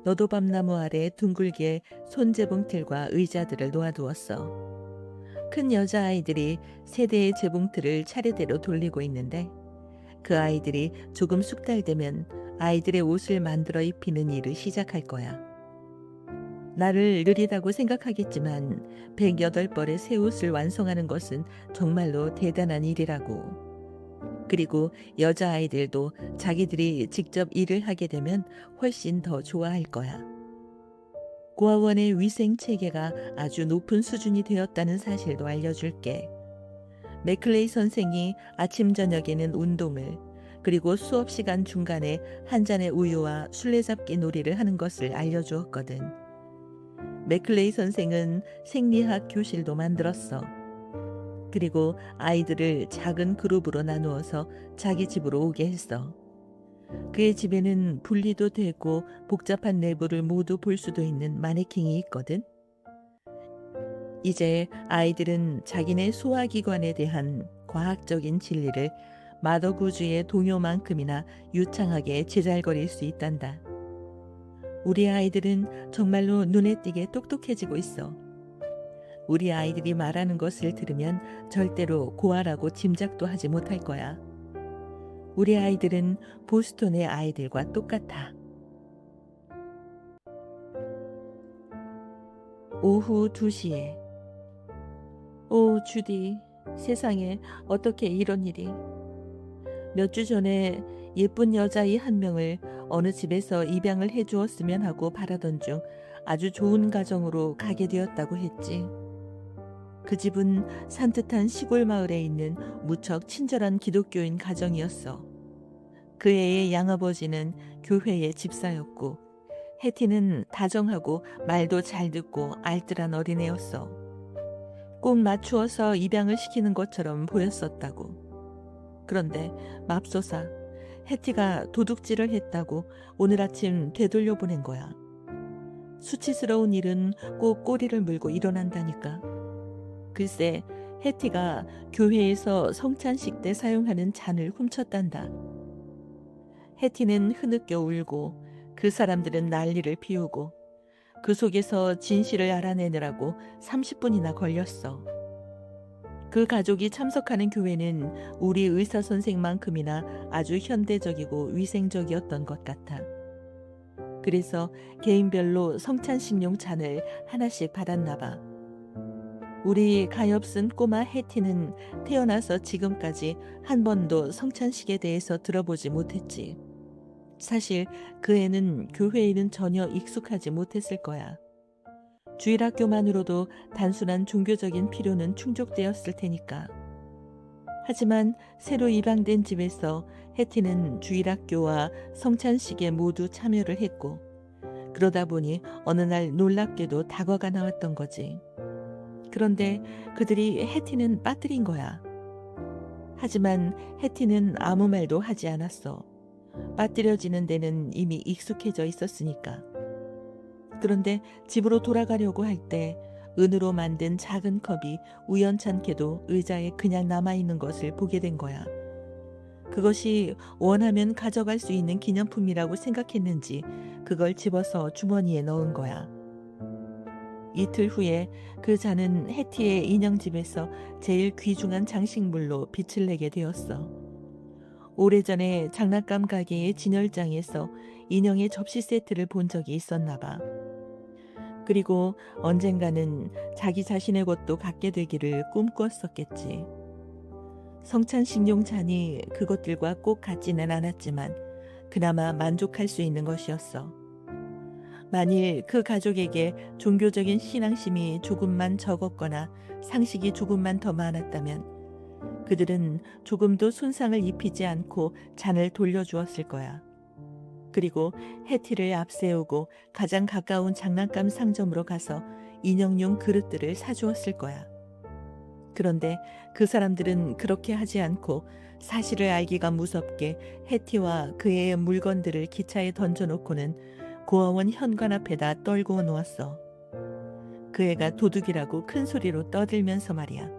너도밤나무 아래 둥글게 손재봉틀과 의자들을 놓아두었어. 큰 여자아이들이 3대의 재봉틀을 차례대로 돌리고 있는데 그 아이들이 조금 숙달되면 아이들의 옷을 만들어 입히는 일을 시작할 거야. 나를 느리다고 생각하겠지만 108벌의 새 옷을 완성하는 것은 정말로 대단한 일이라고. 그리고 여자아이들도 자기들이 직접 일을 하게 되면 훨씬 더 좋아할 거야. 고아원의 위생 체계가 아주 높은 수준이 되었다는 사실도 알려줄게. 맥클레이 선생이 아침 저녁에는 운동을, 그리고 수업 시간 중간에 한 잔의 우유와 술래잡기 놀이를 하는 것을 알려주었거든. 맥클레이 선생은 생리학 교실도 만들었어. 그리고 아이들을 작은 그룹으로 나누어서 자기 집으로 오게 했어. 그의 집에는 분리도 되고 복잡한 내부를 모두 볼 수도 있는 마네킹이 있거든. 이제 아이들은 자기네 소화기관에 대한 과학적인 진리를 마더구주의 동요만큼이나 유창하게 제잘거릴 수 있단다. 우리 아이들은 정말로 눈에 띄게 똑똑해지고 있어. 우리 아이들이 말하는 것을 들으면 절대로 고아라고 짐작도 하지 못할 거야. 우리 아이들은 보스턴의 아이들과 똑같아. 오후 2시에. 오, 주디, 세상에 어떻게 이런 일이. 몇 주 전에 예쁜 여자아이 한 명을 어느 집에서 입양을 해주었으면 하고 바라던 중 아주 좋은 가정으로 가게 되었다고 했지. 그 집은 산뜻한 시골 마을에 있는 무척 친절한 기독교인 가정이었어. 그 애의 양아버지는 교회의 집사였고 해티는 다정하고 말도 잘 듣고 알뜰한 어린애였어. 꼭 맞추어서 입양을 시키는 것처럼 보였었다고. 그런데 맙소사 해티가 도둑질을 했다고 오늘 아침 되돌려 보낸 거야. 수치스러운 일은 꼭 꼬리를 물고 일어난다니까. 글쎄 해티가 교회에서 성찬식 때 사용하는 잔을 훔쳤단다. 해티는 흐느껴 울고 그 사람들은 난리를 피우고 그 속에서 진실을 알아내느라고 30분이나 걸렸어. 그 가족이 참석하는 교회는 우리 의사 선생만큼이나 아주 현대적이고 위생적이었던 것 같아. 그래서 개인별로 성찬식용 잔을 하나씩 받았나 봐. 우리 가엾은 꼬마 해티는 태어나서 지금까지 한 번도 성찬식에 대해서 들어보지 못했지. 사실 그 애는 교회에는 전혀 익숙하지 못했을 거야. 주일학교만으로도 단순한 종교적인 필요는 충족되었을 테니까. 하지만 새로 입양된 집에서 해티는 주일학교와 성찬식에 모두 참여를 했고, 그러다 보니 어느 날 놀랍게도 다과가 나왔던 거지. 그런데 그들이 해티는 빠뜨린 거야. 하지만 해티는 아무 말도 하지 않았어. 빠뜨려지는 데는 이미 익숙해져 있었으니까. 그런데 집으로 돌아가려고 할 때 은으로 만든 작은 컵이 우연찮게도 의자에 그냥 남아있는 것을 보게 된 거야. 그것이 원하면 가져갈 수 있는 기념품이라고 생각했는지 그걸 집어서 주머니에 넣은 거야. 이틀 후에 그 잔은 해티의 인형집에서 제일 귀중한 장식물로 빛을 내게 되었어. 오래전에 장난감 가게의 진열장에서 인형의 접시 세트를 본 적이 있었나 봐. 그리고 언젠가는 자기 자신의 것도 갖게 되기를 꿈꾸었었겠지. 성찬식용 잔이 그것들과 꼭 같지는 않았지만 그나마 만족할 수 있는 것이었어. 만일 그 가족에게 종교적인 신앙심이 조금만 적었거나 상식이 조금만 더 많았다면 그들은 조금도 손상을 입히지 않고 잔을 돌려주었을 거야. 그리고 해티를 앞세우고 가장 가까운 장난감 상점으로 가서 인형용 그릇들을 사주었을 거야. 그런데 그 사람들은 그렇게 하지 않고 사실을 알기가 무섭게 해티와 그의 물건들을 기차에 던져놓고는 고아원 현관 앞에다 떨구어 놓았어. 그 애가 도둑이라고 큰 소리로 떠들면서 말이야.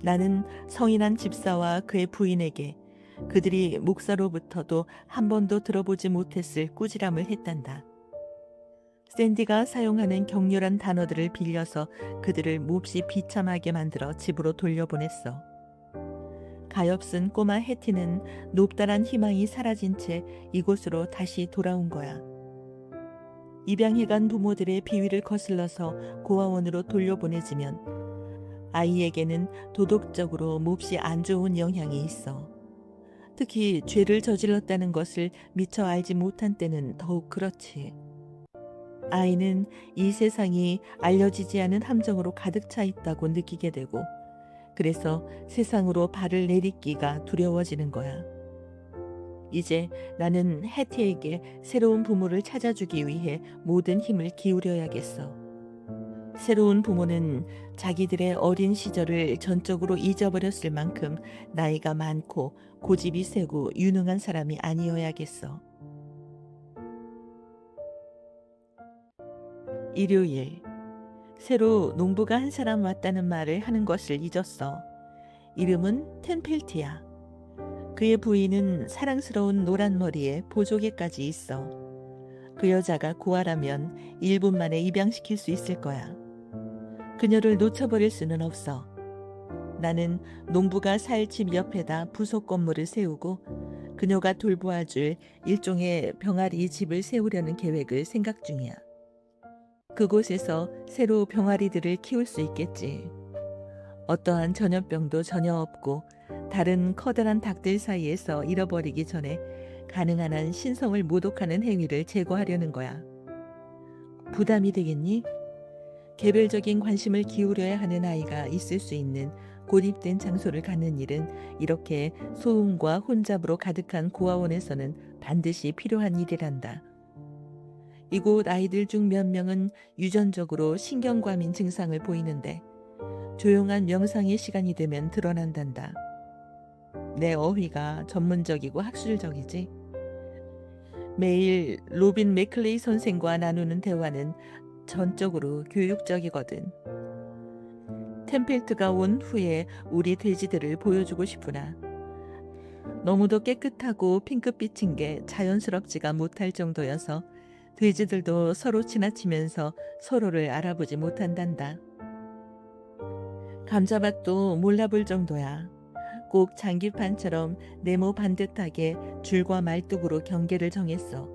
나는 성인한 집사와 그의 부인에게 그들이 목사로부터도 한 번도 들어보지 못했을 꾸지람을 했단다. 샌디가 사용하는 격렬한 단어들을 빌려서 그들을 몹시 비참하게 만들어 집으로 돌려보냈어. 가엾은 꼬마 해티는 높다란 희망이 사라진 채 이곳으로 다시 돌아온 거야. 입양해간 부모들의 비위를 거슬러서 고아원으로 돌려보내지면 아이에게는 도덕적으로 몹시 안 좋은 영향이 있어. 특히 죄를 저질렀다는 것을 미처 알지 못한 때는 더욱 그렇지. 아이는 이 세상이 알려지지 않은 함정으로 가득 차 있다고 느끼게 되고, 그래서 세상으로 발을 내딛기가 두려워지는 거야. 이제 나는 해티에게 새로운 부모를 찾아주기 위해 모든 힘을 기울여야겠어. 새로운 부모는 자기들의 어린 시절을 전적으로 잊어버렸을 만큼 나이가 많고 고집이 세고 유능한 사람이 아니어야겠어. 일요일, 새로 농부가 한 사람 왔다는 말을 하는 것을 잊었어. 이름은 텐필트야. 그의 부인은 사랑스러운 노란 머리에 보조개까지 있어. 그 여자가 고아라면 1분 만에 입양시킬 수 있을 거야. 그녀를 놓쳐버릴 수는 없어. 나는 농부가 살 집 옆에다 부속 건물을 세우고 그녀가 돌보아줄 일종의 병아리 집을 세우려는 계획을 생각 중이야. 그곳에서 새로 병아리들을 키울 수 있겠지. 어떠한 전염병도 전혀 없고 다른 커다란 닭들 사이에서 잃어버리기 전에 가능한 한 신성을 모독하는 행위를 제거하려는 거야. 부담이 되겠니? 개별적인 관심을 기울여야 하는 아이가 있을 수 있는 고립된 장소를 갖는 일은 이렇게 소음과 혼잡으로 가득한 고아원에서는 반드시 필요한 일이란다. 이곳 아이들 중 몇 명은 유전적으로 신경과민 증상을 보이는데 조용한 명상의 시간이 되면 드러난단다. 내 어휘가 전문적이고 학술적이지. 매일 로빈 맥클레이 선생과 나누는 대화는 전적으로 교육적이거든. 템필트가 온 후에 우리 돼지들을 보여주고 싶으나 너무도 깨끗하고 핑크빛인 게 자연스럽지가 못할 정도여서 돼지들도 서로 지나치면서 서로를 알아보지 못한단다. 감자밭도 몰라볼 정도야. 꼭 장기판처럼 네모 반듯하게 줄과 말뚝으로 경계를 정했어.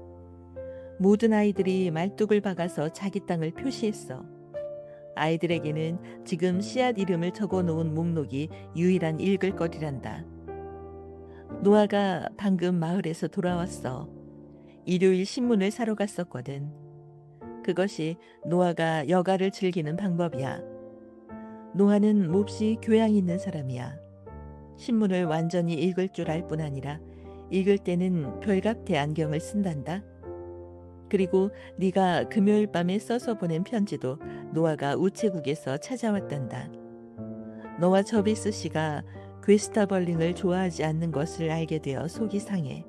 모든 아이들이 말뚝을 박아서 자기 땅을 표시했어. 아이들에게는 지금 씨앗 이름을 적어놓은 목록이 유일한 읽을 거리란다. 노아가 방금 마을에서 돌아왔어. 일요일 신문을 사러 갔었거든. 그것이 노아가 여가를 즐기는 방법이야. 노아는 몹시 교양 있는 사람이야. 신문을 완전히 읽을 줄 알 뿐 아니라 읽을 때는 별같아 안경을 쓴단다. 그리고 네가 금요일 밤에 써서 보낸 편지도 노아가 우체국에서 찾아왔단다. 너와 저비스 씨가 괴스타벌링을 좋아하지 않는 것을 알게 되어 속이 상해.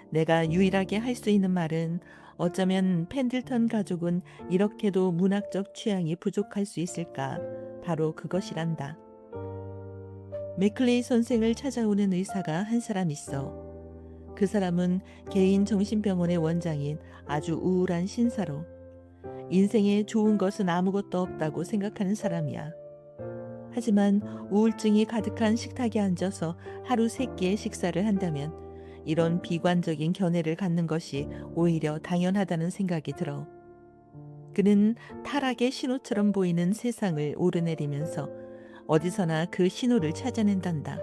내가 유일하게 할 수 있는 말은 어쩌면 펜들턴 가족은 이렇게도 문학적 취향이 부족할 수 있을까? 바로 그것이란다. 맥클레이 선생을 찾아오는 의사가 한 사람 있어. 그 사람은 개인 정신병원의 원장인 아주 우울한 신사로 인생에 좋은 것은 아무것도 없다고 생각하는 사람이야. 하지만 우울증이 가득한 식탁에 앉아서 하루 3끼의 식사를 한다면 이런 비관적인 견해를 갖는 것이 오히려 당연하다는 생각이 들어. 그는 타락의 신호처럼 보이는 세상을 오르내리면서 어디서나 그 신호를 찾아낸단다.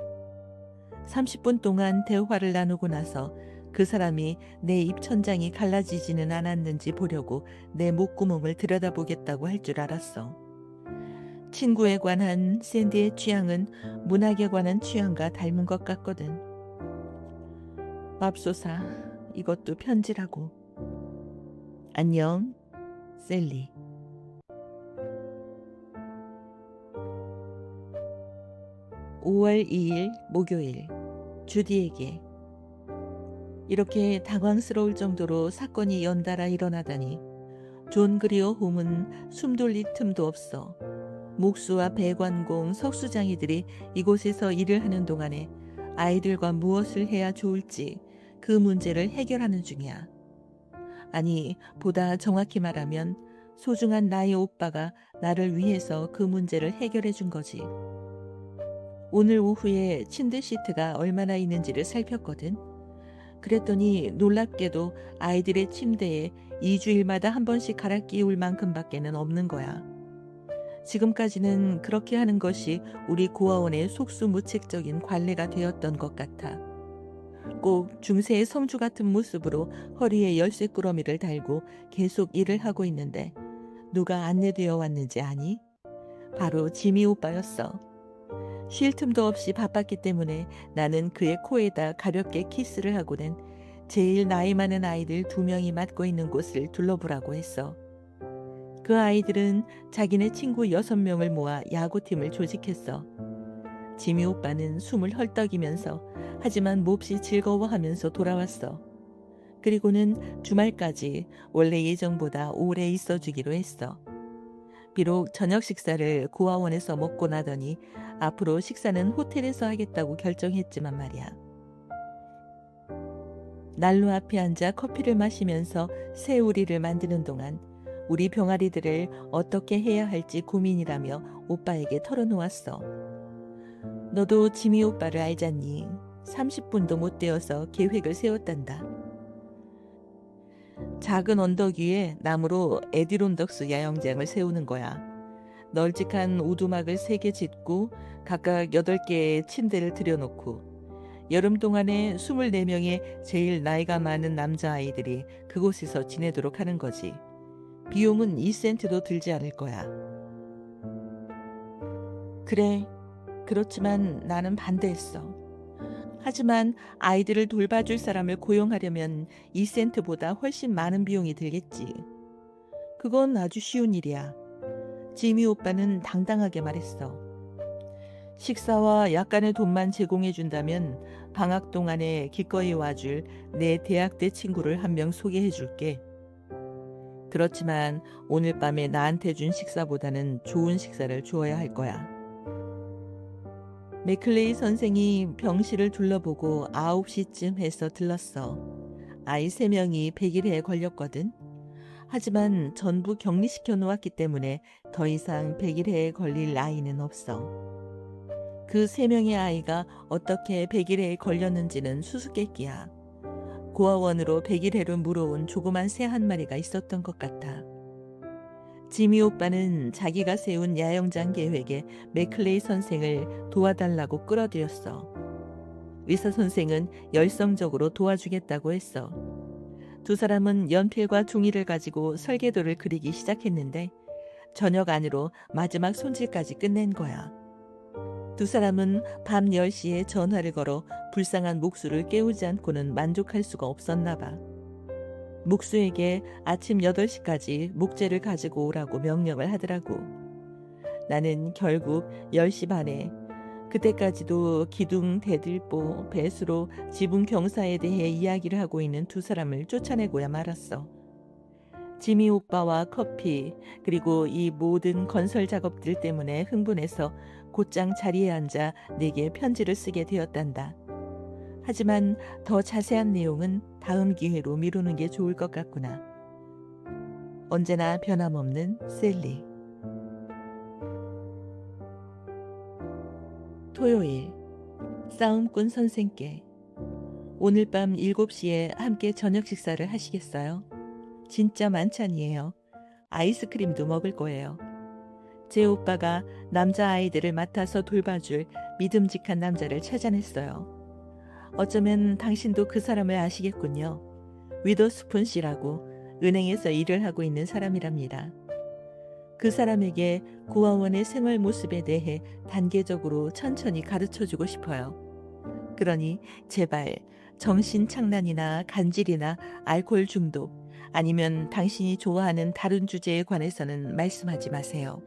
30분 동안 대화를 나누고 나서 그 사람이 내 입천장이 갈라지지는 않았는지 보려고 내 목구멍을 들여다보겠다고 할 줄 알았어. 친구에 관한 샌디의 취향은 문학에 관한 취향과 닮은 것 같거든. 맙소사, 이것도 편지라고. 안녕, 셀리. 5월 2일 목요일. 주디에게. 이렇게 당황스러울 정도로 사건이 연달아 일어나다니 존 그리어 홈은 숨 돌릴 틈도 없어. 목수와 배관공, 석수장이들이 이곳에서 일을 하는 동안에 아이들과 무엇을 해야 좋을지 그 문제를 해결하는 중이야. 아니, 보다 정확히 말하면 소중한 나의 오빠가 나를 위해서 그 문제를 해결해 준 거지. 오늘 오후에 침대 시트가 얼마나 있는지를 살폈거든. 그랬더니 놀랍게도 아이들의 침대에 2주일마다 한 번씩 갈아 끼울 만큼밖에는 없는 거야. 지금까지는 그렇게 하는 것이 우리 고아원의 속수무책적인 관례가 되었던 것 같아. 꼭 중세의 성주 같은 모습으로 허리에 열쇠꾸러미를 달고 계속 일을 하고 있는데 누가 안내되어 왔는지 아니? 바로 지미 오빠였어. 쉴 틈도 없이 바빴기 때문에 나는 그의 코에다 가볍게 키스를 하고는 제일 나이 많은 아이들 2명이 맡고 있는 곳을 둘러보라고 했어. 그 아이들은 자기네 친구 6명을 모아 야구팀을 조직했어. 지미 오빠는 숨을 헐떡이면서 하지만 몹시 즐거워하면서 돌아왔어. 그리고는 주말까지 원래 예정보다 오래 있어주기로 했어. 비록 저녁 식사를 고아원에서 먹고 나더니 앞으로 식사는 호텔에서 하겠다고 결정했지만 말이야. 난로 앞에 앉아 커피를 마시면서 새우리를 만드는 동안 우리 병아리들을 어떻게 해야 할지 고민이라며 오빠에게 털어놓았어. 너도 지미 오빠를 알잖니. 30분도 못 되어서 계획을 세웠단다. 작은 언덕 위에 나무로 에디론덕스 야영장을 세우는 거야. 널찍한 오두막을 3개 짓고 각각 8개의 침대를 들여놓고 여름 동안에 24명의 제일 나이가 많은 남자아이들이 그곳에서 지내도록 하는 거지. 비용은 2센트도 들지 않을 거야. 그래, 그렇지만 나는 반대했어. 하지만 아이들을 돌봐줄 사람을 고용하려면 2센트보다 훨씬 많은 비용이 들겠지. 그건 아주 쉬운 일이야. 지미 오빠는 당당하게 말했어. 식사와 약간의 돈만 제공해준다면 방학 동안에 기꺼이 와줄 내 대학 때 친구를 한 명 소개해줄게. 그렇지만 오늘 밤에 나한테 준 식사보다는 좋은 식사를 주어야 할 거야. 맥클레이 선생이 병실을 둘러보고 9시쯤 해서 들렀어. 아이 3명이 100일에 걸렸거든. 하지만 전부 격리시켜 놓았기 때문에 더 이상 100일에 걸릴 아이는 없어. 그 3명의 아이가 어떻게 100일에 걸렸는지는 수수께끼야. 고아원으로 100일해로 물어온 조그만 새 한 마리가 있었던 것 같아. 지미 오빠는 자기가 세운 야영장 계획에 맥클레이 선생을 도와달라고 끌어들였어. 의사 선생은 열성적으로 도와주겠다고 했어. 2 사람은 연필과 종이를 가지고 설계도를 그리기 시작했는데 저녁 안으로 마지막 손질까지 끝낸 거야. 두 사람은 밤 10시에 전화를 걸어 불쌍한 목수를 깨우지 않고는 만족할 수가 없었나 봐. 목수에게 아침 8시까지 목재를 가지고 오라고 명령을 하더라고. 나는 결국 10시 반에 그때까지도 기둥, 대들보, 배수로, 지붕 경사에 대해 이야기를 하고 있는 두 사람을 쫓아내고야 말았어. 지미 오빠와 커피, 그리고 이 모든 건설 작업들 때문에 흥분해서 곧장 자리에 앉아 내게 편지를 쓰게 되었단다. 하지만 더 자세한 내용은 다음 기회로 미루는 게 좋을 것 같구나. 언제나 변함없는 셀리. 토요일. 싸움꾼 선생께. 오늘 밤 7시에 함께 저녁 식사를 하시겠어요? 진짜 만찬이에요. 아이스크림도 먹을 거예요. 제 오빠가 남자아이들을 맡아서 돌봐줄 믿음직한 남자를 찾아냈어요. 어쩌면 당신도 그 사람을 아시겠군요. 위더스푼 씨라고 은행에서 일을 하고 있는 사람이랍니다. 그 사람에게 고아원의 생활 모습에 대해 단계적으로 천천히 가르쳐주고 싶어요. 그러니 제발 정신착란이나 간질이나 알코올 중독 아니면 당신이 좋아하는 다른 주제에 관해서는 말씀하지 마세요.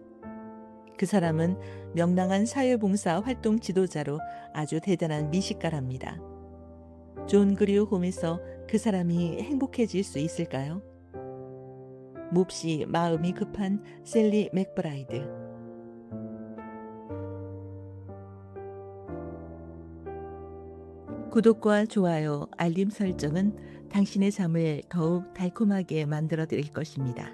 그 사람은 명랑한 사회봉사 활동 지도자로 아주 대단한 미식가랍니다. 존 그리오 홈에서 그 사람이 행복해질 수 있을까요? 몹시 마음이 급한 셀리 맥브라이드. 구독과 좋아요, 알림 설정은 당신의 잠을 더욱 달콤하게 만들어 드릴 것입니다.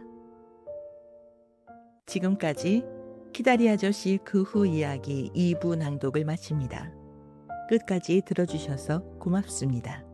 지금까지 키다리 아저씨 그 후 이야기 2부 낭독을 마칩니다. 끝까지 들어주셔서 고맙습니다.